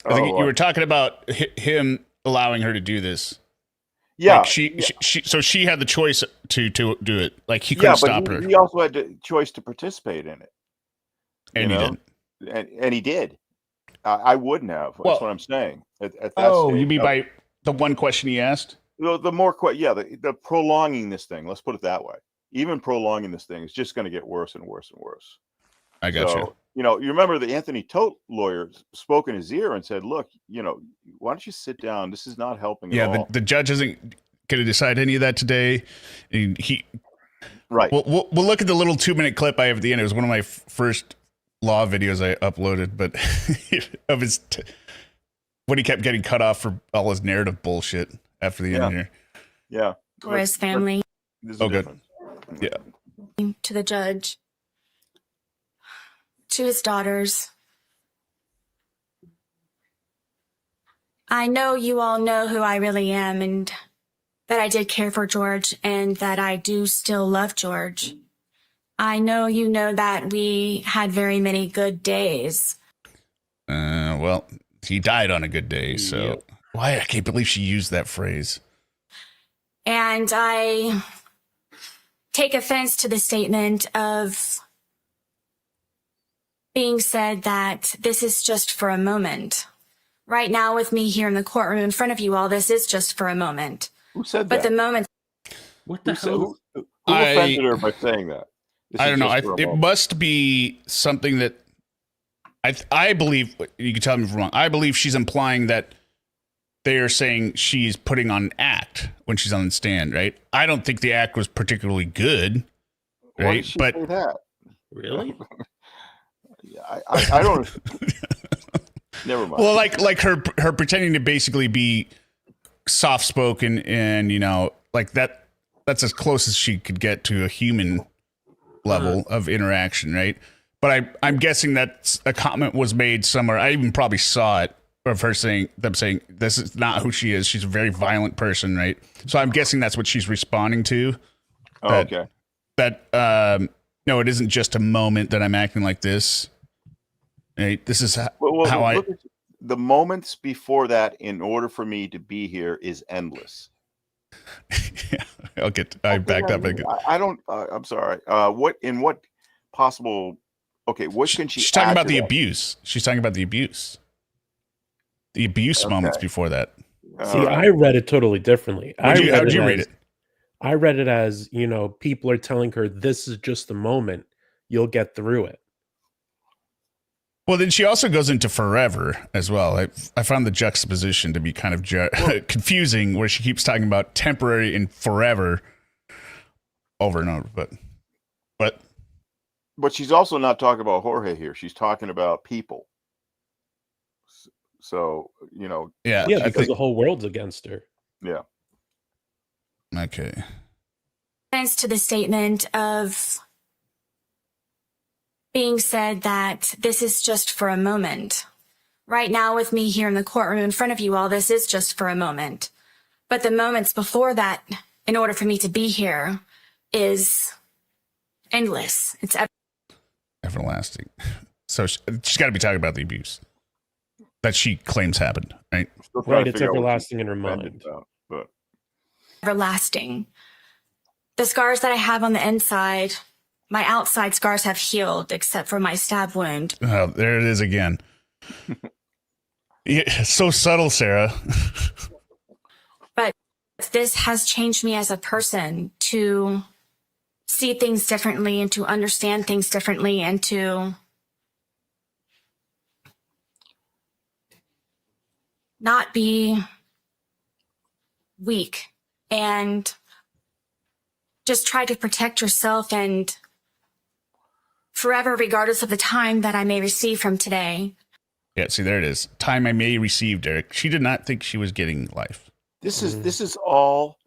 I think you were talking about him allowing her to do this. Yeah, like she had the choice to do it. Like he couldn't stop her. He also had the choice to participate in it, and he didn't. And he did. I wouldn't have. That's what I'm saying. At that stage, you mean by the one question he asked? The more, the prolonging this thing. Let's put it that way. Even prolonging this thing is just going to get worse and worse and worse. I got you. You remember the Anthony Tote lawyer spoke in his ear and said, "Look, why don't you sit down? This is not helping at all." The judge isn't going to decide any of that today. And right. We'll look at the little 2-minute clip I have at the end. It was one of my first law videos I uploaded, but of his when he kept getting cut off for all his narrative bullshit after the end here. Yeah. For his family. Good. Yeah. To the judge. To his daughters. I know you all know who I really am, and that I did care for George, and that I do still love George. I know you know that we had very many good days. Well, he died on a good day, so why? I can't believe she used that phrase. And I take offense to the statement of being said that this is just for a moment. Right now with me here in the courtroom in front of you all, this is just for a moment. Who said that? But the moment... What the hell? Who offended her by saying that? I don't know. It must be something that I believe, you can tell me if I'm wrong, I believe she's implying that they are saying she's putting on an act when she's on the stand, right? I don't think the act was particularly good, right? Why did she say that? Really? I don't. Never mind. Well, like her pretending to basically be soft spoken and like that's as close as she could get to a human level of interaction, right? But I'm guessing that a comment was made somewhere. I even probably saw it of her saying this is not who she is. She's a very violent person, right? So I'm guessing that's what she's responding to. Okay. That No, it isn't just a moment that I'm acting like this. Right? This is how I. The moments before that, in order for me to be here, is endless. Yeah, I backed up. I don't. I'm sorry. What possible? Okay, what can she? She's talking about the abuse. She's talking about the abuse. The abuse moments before that. See, I read it totally differently. How did you read it? I read it as, people are telling her this is just a moment. You'll get through it. Well, then she also goes into forever as well. I found the juxtaposition to be kind of confusing, where she keeps talking about temporary and forever over and over. But she's also not talking about Jorge here. She's talking about people. So, Yeah, because the whole world's against her. Yeah. Okay. Thanks to the statement of being said that this is just for a moment. Right now with me here in the courtroom in front of you all, this is just for a moment. But the moments before that, in order for me to be here, is endless. It's everlasting. So she's got to be talking about the abuse that she claims happened, right? Right, it's everlasting in her mind. But everlasting. The scars that I have on the inside, my outside scars have healed, except for my stab wound. Oh, there it is again. Yeah, so subtle, Sarah. But this has changed me as a person to see things differently and to understand things differently and to not be weak and just try to protect yourself and forever, regardless of the time that I may receive from today. Yeah, see, there it is. Time I may receive, Derek. She did not think she was getting life. This is all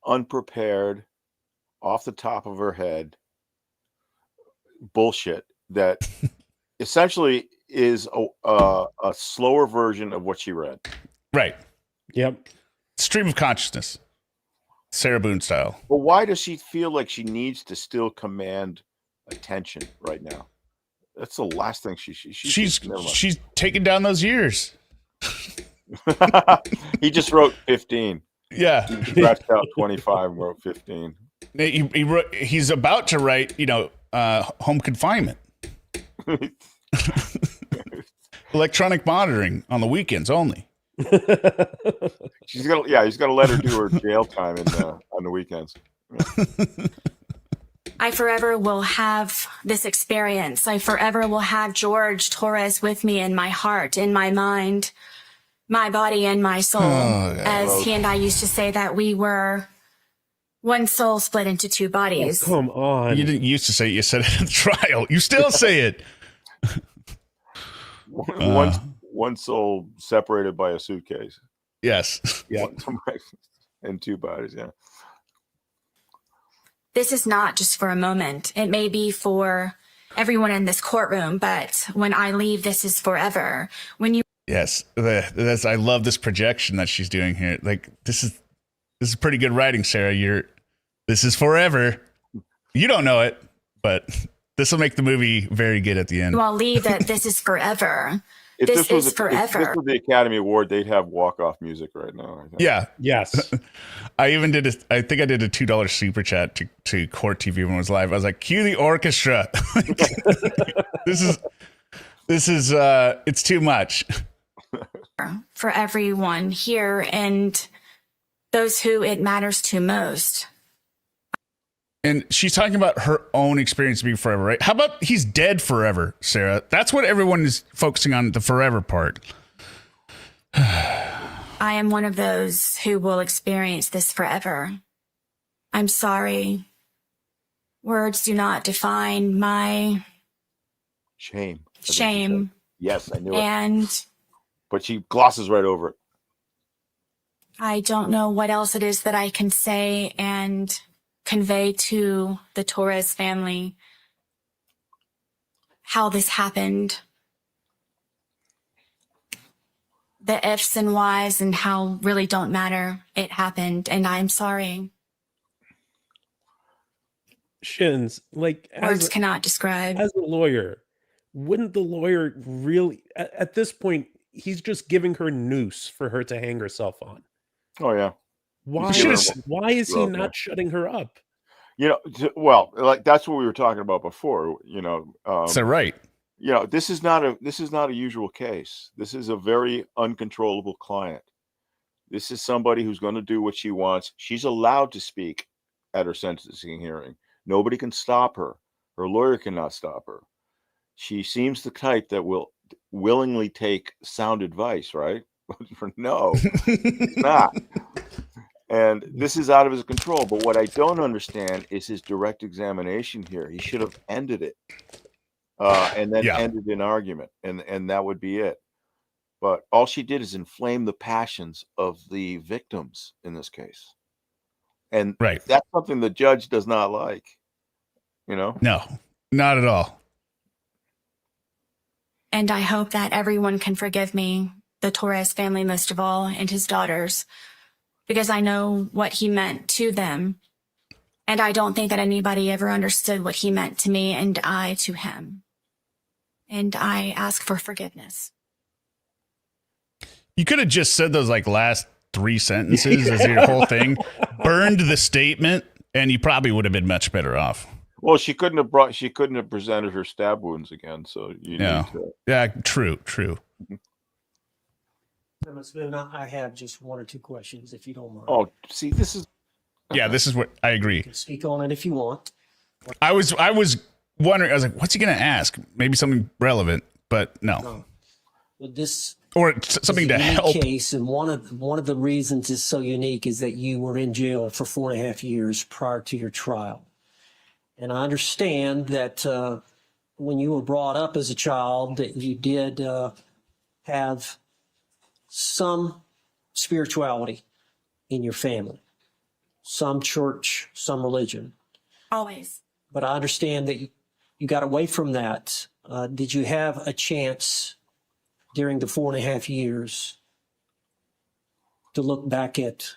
unprepared, off the top of her head bullshit that essentially is a slower version of what she read. Right. Yep. Stream of consciousness. Sarah Boone style. But why does she feel like she needs to still command attention right now? That's the last thing she's taking down those years. He just wrote 15. Yeah. He scratched out 25 and wrote 15. He's about to write, home confinement. Electronic monitoring on the weekends only. He's got to let her do her jail time on the weekends. Yeah. I forever will have this experience. I forever will have Jorge Torres with me in my heart, in my mind, my body, and my soul. As he and I used to say that we were one soul split into two bodies. Oh, come on. You didn't used to say it. You said it at the trial. You still say it. One soul separated by a suitcase. Yes. Yeah. And two bodies, yeah. This is not just for a moment. It may be for everyone in this courtroom, but when I leave, this is forever. Yes, I love this projection that she's doing here. Like this is pretty good writing, Sarah. This is forever. You don't know it, but this will make the movie very good at the end. I'll leave that this is forever. If this is forever. If this was the Academy Award, they'd have walk-off music right now. I think. Yeah. Yes. I think I did a $2 super chat to Court TV when it was live. I was like, cue the orchestra. This is it's too much. For everyone here and those who it matters to most. And she's talking about her own experience being forever, right? How about he's dead forever, Sarah? That's what everyone is focusing on, the forever part. I am one of those who will experience this forever. I'm sorry. Words do not define my shame. Yes, I knew it. But she glosses right over it. I don't know what else it is that I can say and convey to the Torres family how this happened. The ifs and whys and how really don't matter. It happened, and I'm sorry. Shins, like Words cannot describe. As a lawyer, wouldn't the lawyer really, at this point, he's just giving her noose for her to hang herself on? Oh yeah. Why is he not shutting her up? You know, well, like that's what we were talking about before. You know, is that right? You know, this is not a usual case. This is a very uncontrollable client. This is somebody who's going to do what she wants. She's allowed to speak at her sentencing hearing. Nobody can stop her. Her lawyer cannot stop her. She seems the type that will willingly take sound advice, right? No, it's not. And this is out of his control. But what I don't understand is his direct examination here. He should have ended it and then ended an argument, and that would be it. But all she did is inflame the passions of the victims in this case. And that's something the judge does not like, you know? No, not at all. And I hope that everyone can forgive me, the Torres family most of all, and his daughters, because I know what he meant to them. And I don't think that anybody ever understood what he meant to me and I to him. And I ask for forgiveness. You could have just said those like last 3 sentences as your whole thing, burned the statement, and you probably would have been much better off. Well, she couldn't have presented her stab wounds again. So you need to. Yeah, true. Boone, I have just 1 or 2 questions, if you don't mind. Oh, see, this is. Yeah, this is what I agree. You can speak on it if you want. I was wondering. I was like, what's he going to ask? Maybe something relevant, but no. Well, this. Or something to help. Case, and one of the reasons it's so unique is that you were in jail for 4.5 years prior to your trial. And I understand that when you were brought up as a child, that you did have some spirituality in your family, some church, some religion. Always. But I understand that you got away from that. Did you have a chance during the 4.5 years to look back at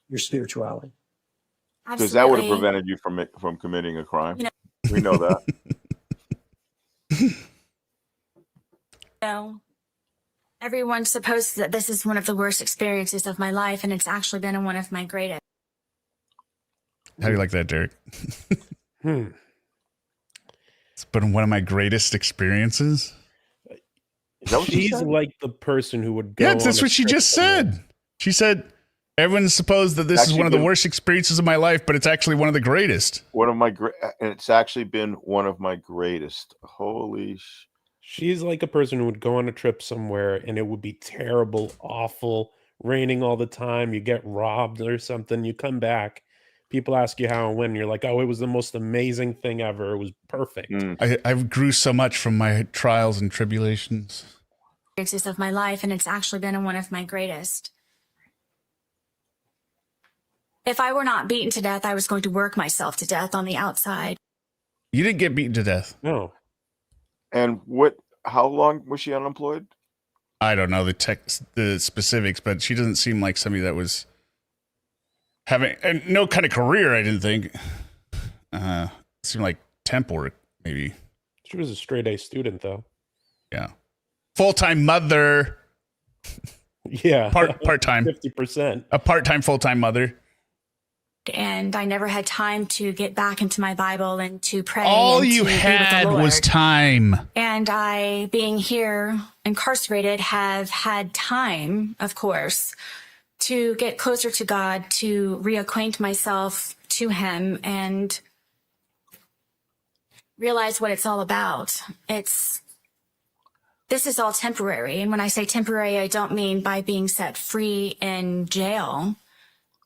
your spirituality? Because that would have prevented you from committing a crime. We know that. No. Everyone supposes that this is one of the worst experiences of my life, and it's actually been one of my greatest. How do you like that, Derek? It's been one of my greatest experiences. She's like the person who would go. Yeah, that's what she just said. She said, everyone supposed that this is one of the worst experiences of my life, but it's actually one of the greatest. And it's actually been one of my greatest. Holy She's like a person who would go on a trip somewhere and it would be terrible, awful, raining all the time. You get robbed or something. You come back. People ask you how and when. You're like, oh, it was the most amazing thing ever. It was perfect. I grew so much from my trials and tribulations. Experiences of my life, and it's actually been one of my greatest. If I were not beaten to death, I was going to work myself to death on the outside. You didn't get beaten to death. No. And how long was she unemployed? I don't know the specifics, but she doesn't seem like somebody that was having no kind of career. I didn't think. It seemed like temp work, maybe. She was a straight A student, though. Yeah. Full-time mother. Yeah. Part-time. 50%. A part-time, full-time mother. And I never had time to get back into my Bible and to pray. All you had was time. And I, being here incarcerated, have had time, of course, to get closer to God, to reacquaint myself to him and realize what it's all about. This is all temporary. And when I say temporary, I don't mean by being set free in jail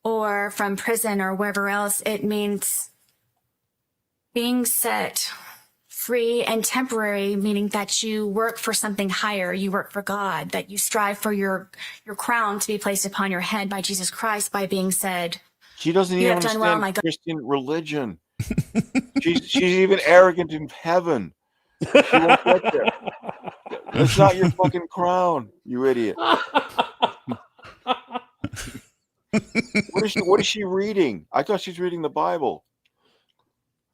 or from prison or wherever else. It means being set free and temporary, meaning that you work for something higher. You work for God, that you strive for your crown to be placed upon your head by Jesus Christ by being said, she doesn't even understand Christian religion. She's even arrogant in heaven. She won't get there. It's not your fucking crown, you idiot. What is she reading? I thought she's reading the Bible.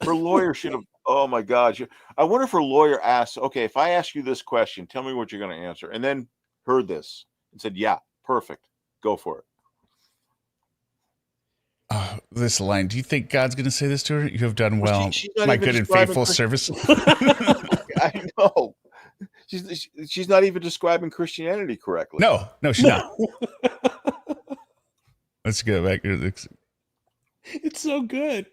Her lawyer should have. Oh my God! I wonder if her lawyer asked, "Okay, if I ask you this question, tell me what you're going to answer," and then heard this and said, "Yeah, perfect, go for it." This line. Do you think God's going to say this to her? You have done well, she's my good and faithful service. I know. She's not even describing Christianity correctly. No, she's not. Let's go back to this. It's so good.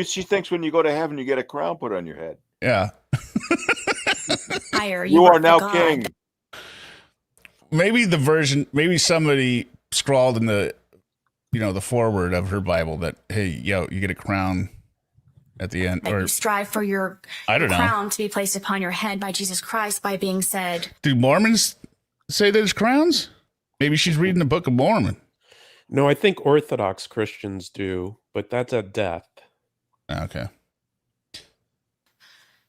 She thinks when you go to heaven, you get a crown put on your head. Yeah. You are now king. Maybe somebody scrawled in the foreword of her Bible that, hey, you get a crown at the end. Or you strive for your crown to be placed upon your head by Jesus Christ by being said. Do Mormons say there's crowns? Maybe she's reading the Book of Mormon. No, I think Orthodox Christians do, but that's at death. Okay.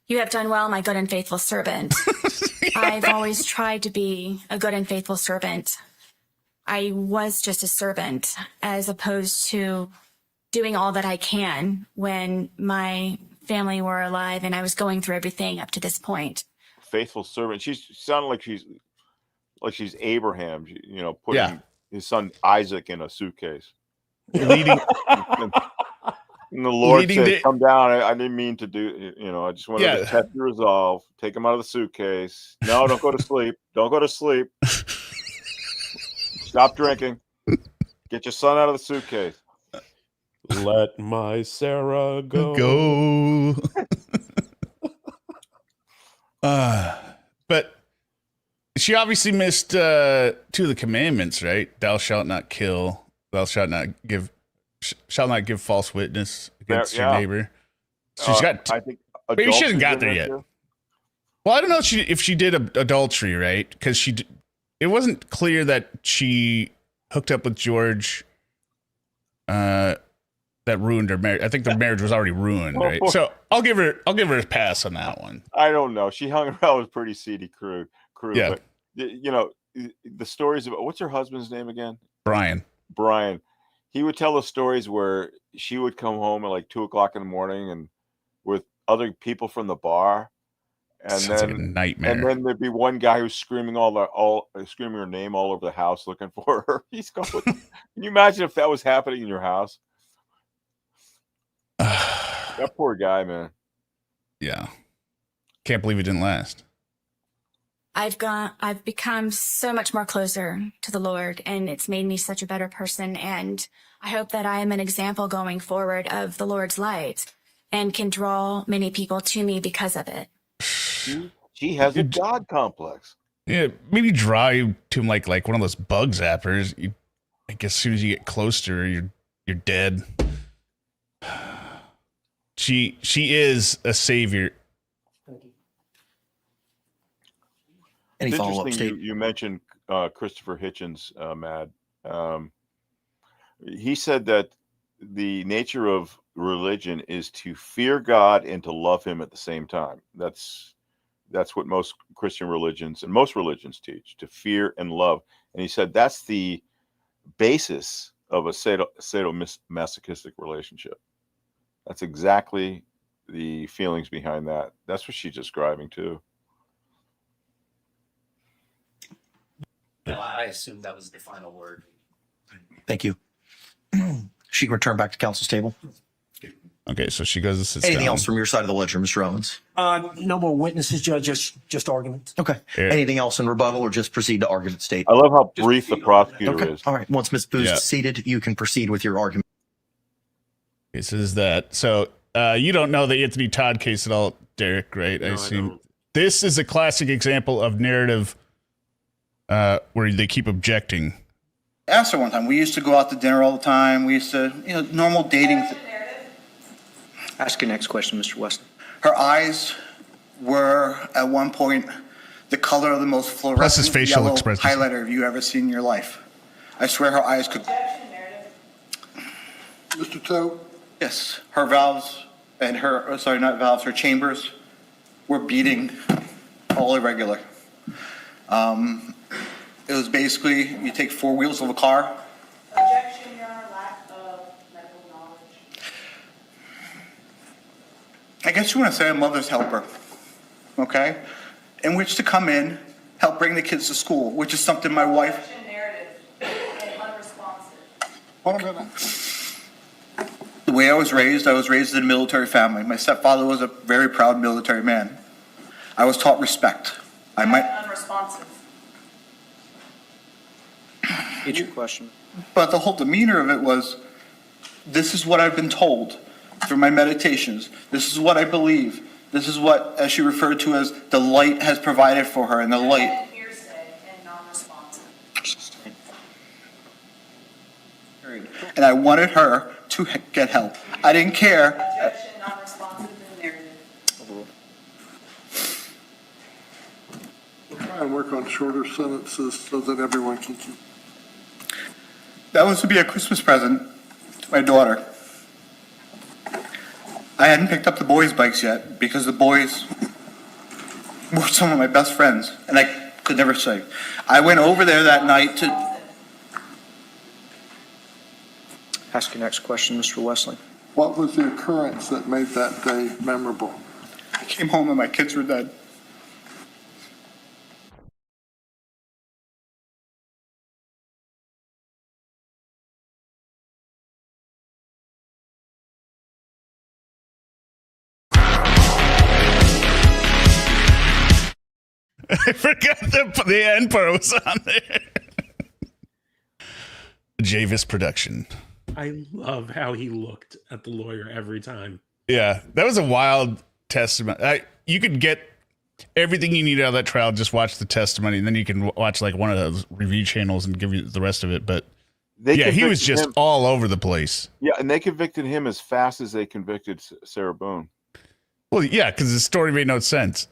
You have done well, my good and faithful servant. I've always tried to be a good and faithful servant. I was just a servant as opposed to doing all that I can when my family were alive and I was going through everything up to this point. Faithful servant. She sounded like she's Abraham, putting his son Isaac in a suitcase. Leading. And the Lord said, come down. I didn't mean to do, I just wanted to test your resolve. Take him out of the suitcase. No, don't go to sleep. Don't go to sleep. Stop drinking. Get your son out of the suitcase. Let my Sarah go. Go. But she obviously missed 2 of the commandments, right? Thou shalt not kill. Thou shalt not give false witness against your neighbor. So she's got. I think maybe she hasn't got there yet. Too? Well, I don't know if she did adultery, right? Because it wasn't clear that she hooked up with George. That ruined her marriage. I think the marriage was already ruined, right? So I'll give her a pass on that one. I don't know. She hung around with pretty seedy crew. Yeah. But, the stories about what's her husband's name again? Brian. He would tell us stories where she would come home at like 2:00 in the morning and with other people from the bar, and Sounds then like a nightmare. And then there'd be one guy who's screaming screaming her name all over the house looking for her. He's going. Can you imagine if that was happening in your house? That poor guy, man. Yeah. Can't believe it didn't last. I've become so much more closer to the Lord, and it's made me such a better person. And I hope that I am an example going forward of the Lord's light and can draw many people to me because of it. She has a God complex. Yeah, maybe draw you to him like one of those bug zappers. I guess as soon as you get close to her, you're dead. She is a savior. Any follow-up statement? You mentioned Christopher Hitchens, Mad. He said that the nature of religion is to fear God and to love him at the same time. That's what most Christian religions and most religions teach, to fear and love. And he said that's the basis of a sadomasochistic relationship. That's exactly the feelings behind that. That's what she's describing too. I assume that was the final word. Thank you. She can return back to counsel's table. Okay, so she goes to sit Anything down. else from your side of the ledger, Mr. Owens? No more witnesses, Judge. Just arguments. Okay. Yeah. Anything else in rebuttal, or just proceed to argument state? I love how brief the prosecutor is. All right. Once Ms. Booth is seated, you can proceed with your argument. This is that. So you don't know the Anthony Todd case at all, Derek, right? No, I assume. I don't. This is a classic example of narrative where they keep objecting. Asked her one time. We used to go out to dinner all the time. We used to, normal dating. Ask your next question, Mr. Weston. Her eyes were, at one point, the color of the most fluorescent facial yellow expressions. highlighter you ever seen in your life. I swear her eyes could... Mr. Toe? Yes. Her valves and her, sorry, not valves, her chambers were beating all irregular. It was basically, you take 4 wheels of a car. Objection, Your Honor, lack of medical knowledge. I guess you want to say a mother's helper, okay? In which to come in, help bring the kids to school, which is something my wife... Narrative and unresponsive. Hold on a minute. The way I was raised in a military family. My stepfather was a very proud military man. I was taught respect. Unresponsive. Get your question. But the whole demeanor of it was, this is what I've been told through my meditations. This is what I believe. This is what, as she referred to as, the light has provided for her, and the light... Hearsay and non-responsive. And I wanted her to get help. I didn't care. Objection, non-responsive in the narrative. We'll try and work on shorter sentences so that everyone can keep. That was to be a Christmas present to my daughter. I hadn't picked up the boys' bikes yet because the boys were some of my best friends, and I could never say. I went over there that night to... Ask your next question, Mr. Wesley. What was the occurrence that made that day memorable? I came home and my kids were dead. I forgot the end part was on there. Javis production. I love how he looked at the lawyer every time. Yeah, that was a wild testimony. You could get everything you need out of that trial. Just watch the testimony, and then you can watch like one of those review channels and give you the rest of it. But yeah, he was just all over the place. Yeah, and they convicted him as fast as they convicted Sarah Boone. Well, yeah, because the story made no sense.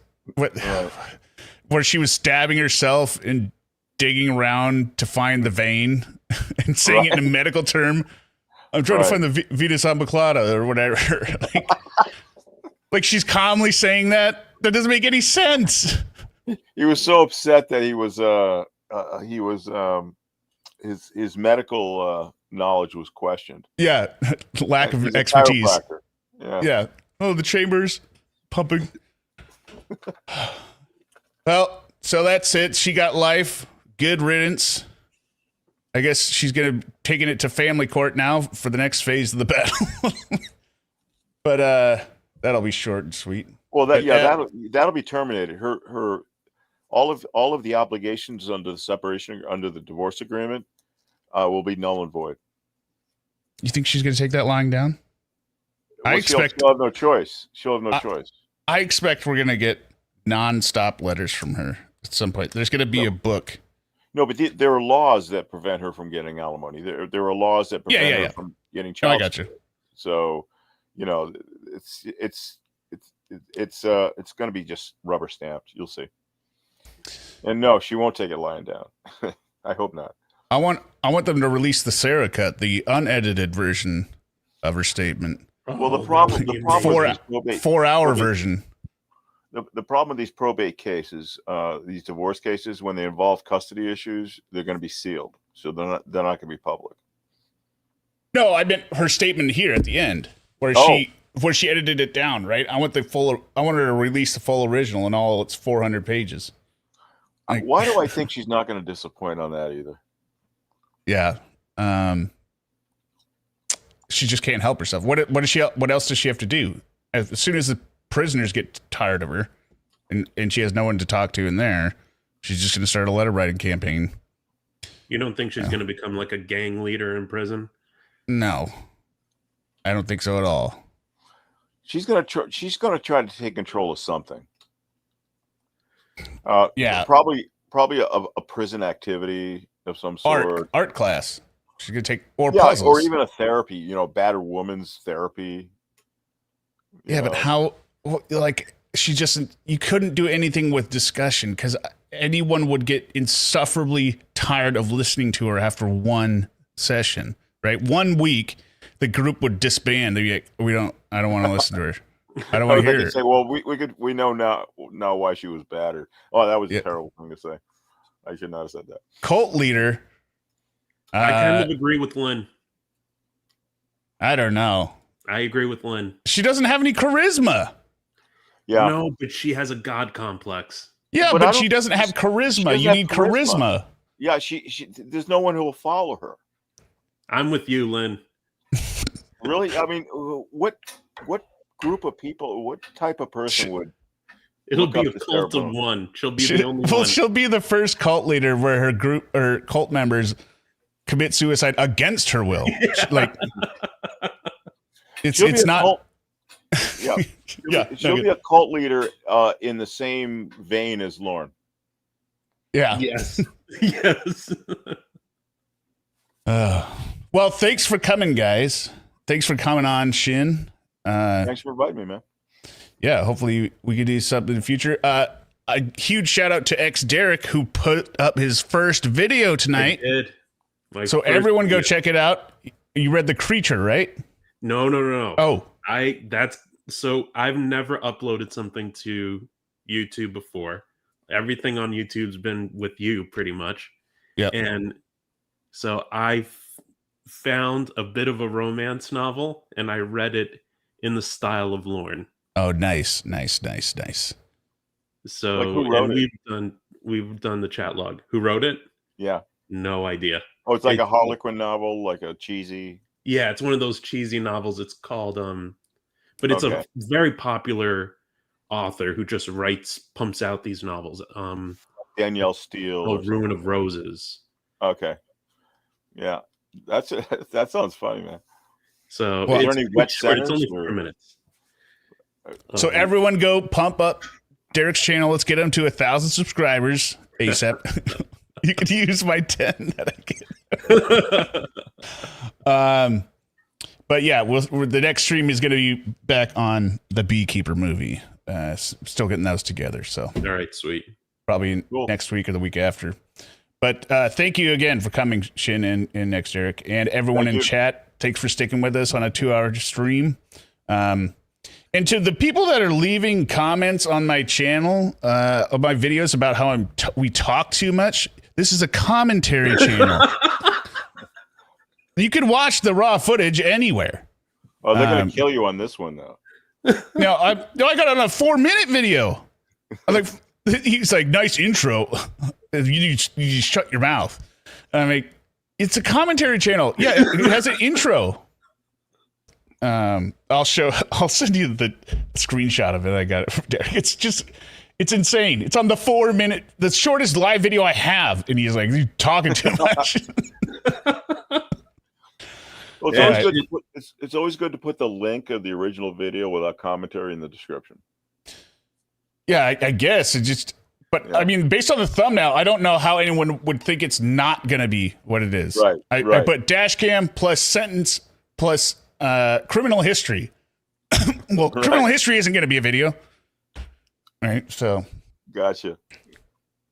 Where she was stabbing herself and digging around to find the vein and saying it in a medical term. I'm trying to find the Venus omblicata or whatever. like she's calmly saying that. That doesn't make any sense. He was so upset that his medical knowledge was questioned. Yeah, lack of expertise. Yeah. Oh, the chambers pumping. Well, so that's it. She got life. Good riddance. I guess she's taking it to family court now for the next phase of the battle. But that'll be short and sweet. Well, that'll be terminated. Her all of the obligations under the divorce agreement will be null and void. You think she's going to take that lying down? Well, she'll have no choice. She'll have no choice. I expect we're going to get nonstop letters from her at some point. There's going to be a book. No, but there are laws that prevent her from getting alimony. There are laws that prevent her from getting child support. I got you. So, it's going to be just rubber stamped. You'll see. And no, she won't take it lying down. I hope not. I want them to release the Sarah cut, the unedited version of her statement. Well, the problem 4-hour version. The problem with these probate cases, these divorce cases, when they involve custody issues, they're going to be sealed, so they're not going to be public. No, I meant her statement here at the end, where she edited it down. Right? I want her to release the full original and all its 400 pages. Why do I think she's not going to disappoint on that either? Yeah, she just can't help herself. What else does she have to do? As soon as the prisoners get tired of her and she has no one to talk to in there, she's just going to start a letter writing campaign. You don't think she's going to become like a gang leader in prison? No, I don't think so at all. She's going to try to take control of something. Probably a prison activity of some sort. Art class. She's going to take puzzles. Or even a therapy, battered woman's therapy. But how, you couldn't do anything with discussion because anyone would get insufferably tired of listening to her after one session, right? 1 week, the group would disband. They'd be like, I don't want to listen to her. I don't want to hear her. Say, well, we know now why she was battered. Oh, that was a terrible thing to say. I should not have said that. Cult leader. I kind of agree with Lynn. I don't know. I agree with Lynn. She doesn't have any charisma. Yeah. No, but she has a god complex. Yeah, but she doesn't have charisma. You need charisma. Yeah, she there's no one who will follow her. I'm with you, Lynn. Really? I mean, what group of people, what type of person would? It'll be a cult of one. She'll be the only one. She'll be the first cult leader where her group or cult members commit suicide against her will. Like it's not. Cult, yeah, she'll be a cult leader in the same vein as Lauren. Yeah. Yes. Yes. Well, thanks for coming, guys. Thanks for coming on, Shin. Thanks for inviting me, man. Yeah, hopefully we could do something in the future. A huge shout out to X Derek who put up his first video tonight. I did. So everyone go check it out. You read The Creature, right? No. Oh, I've never uploaded something to YouTube before. Everything on YouTube's been with you pretty much. Yeah. And so I found a bit of a romance novel and I read it in the style of Lauren. Oh, nice. So we've done the chat log. Who wrote it? Yeah. No idea. Oh, it's like a Harlequin novel, like a cheesy. Yeah, it's one of those cheesy novels. It's called but it's a very popular author who just pumps out these novels. Danielle Steele. Ruin of Roses. Okay. Yeah. That sounds funny, man. So it's only 4 minutes. So everyone go pump up Derek's channel. Let's get him to 1,000 subscribers ASAP. You could use my 10 that I get. But yeah, the next stream is going to be back on the Beekeeper movie. Still getting those together. So all right, sweet. Probably next week or the week after. But thank you again for coming, Shin and next Derek, and everyone in chat. Thanks for sticking with us on a 2-hour stream. And to the people that are leaving comments on my channel, of my videos about how we talk too much, this is a commentary channel. You can watch the raw footage anywhere. Oh, they're going to kill you on this one, though. No, I got it on a 4-minute video. He's like, nice intro. You shut your mouth. I mean, it's a commentary channel. Yeah, it has an intro. I'll send you the screenshot of it. I got it from Derek. It's insane. It's on the 4-minute, the shortest live video I have. And he's like, you're talking too much. Well, it's always good to put the link of the original video without commentary in the description. Yeah, I guess it just, but yeah. I mean, based on the thumbnail, I don't know how anyone would think it's not going to be what it is. Right. I put dash cam plus sentence plus criminal history. Well, criminal history isn't going to be a video. All right. So. Gotcha.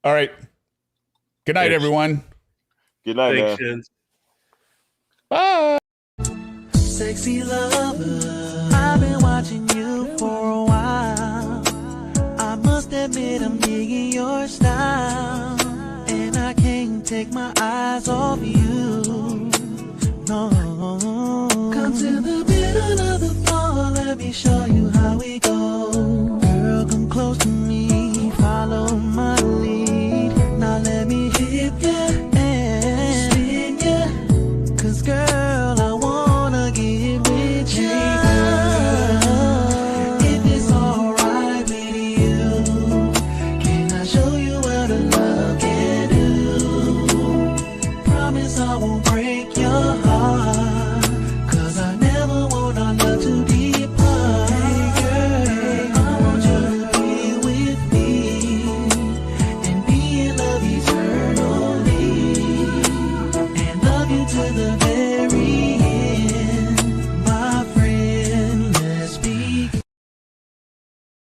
All right. Good night, everyone. Good night, Thanks, man. Bye. Sexy lover, I've been watching you for a while. I must admit I'm digging your style, and I can't take my eyes off you. No, come to the middle of the floor, let me show you how we go. Girl, come close to me, follow my lead. Now let me hit ya and spin ya, 'cause girl, I wanna get with you. If it's alright with you, can I show you what a love can do? Promise I won't break your heart.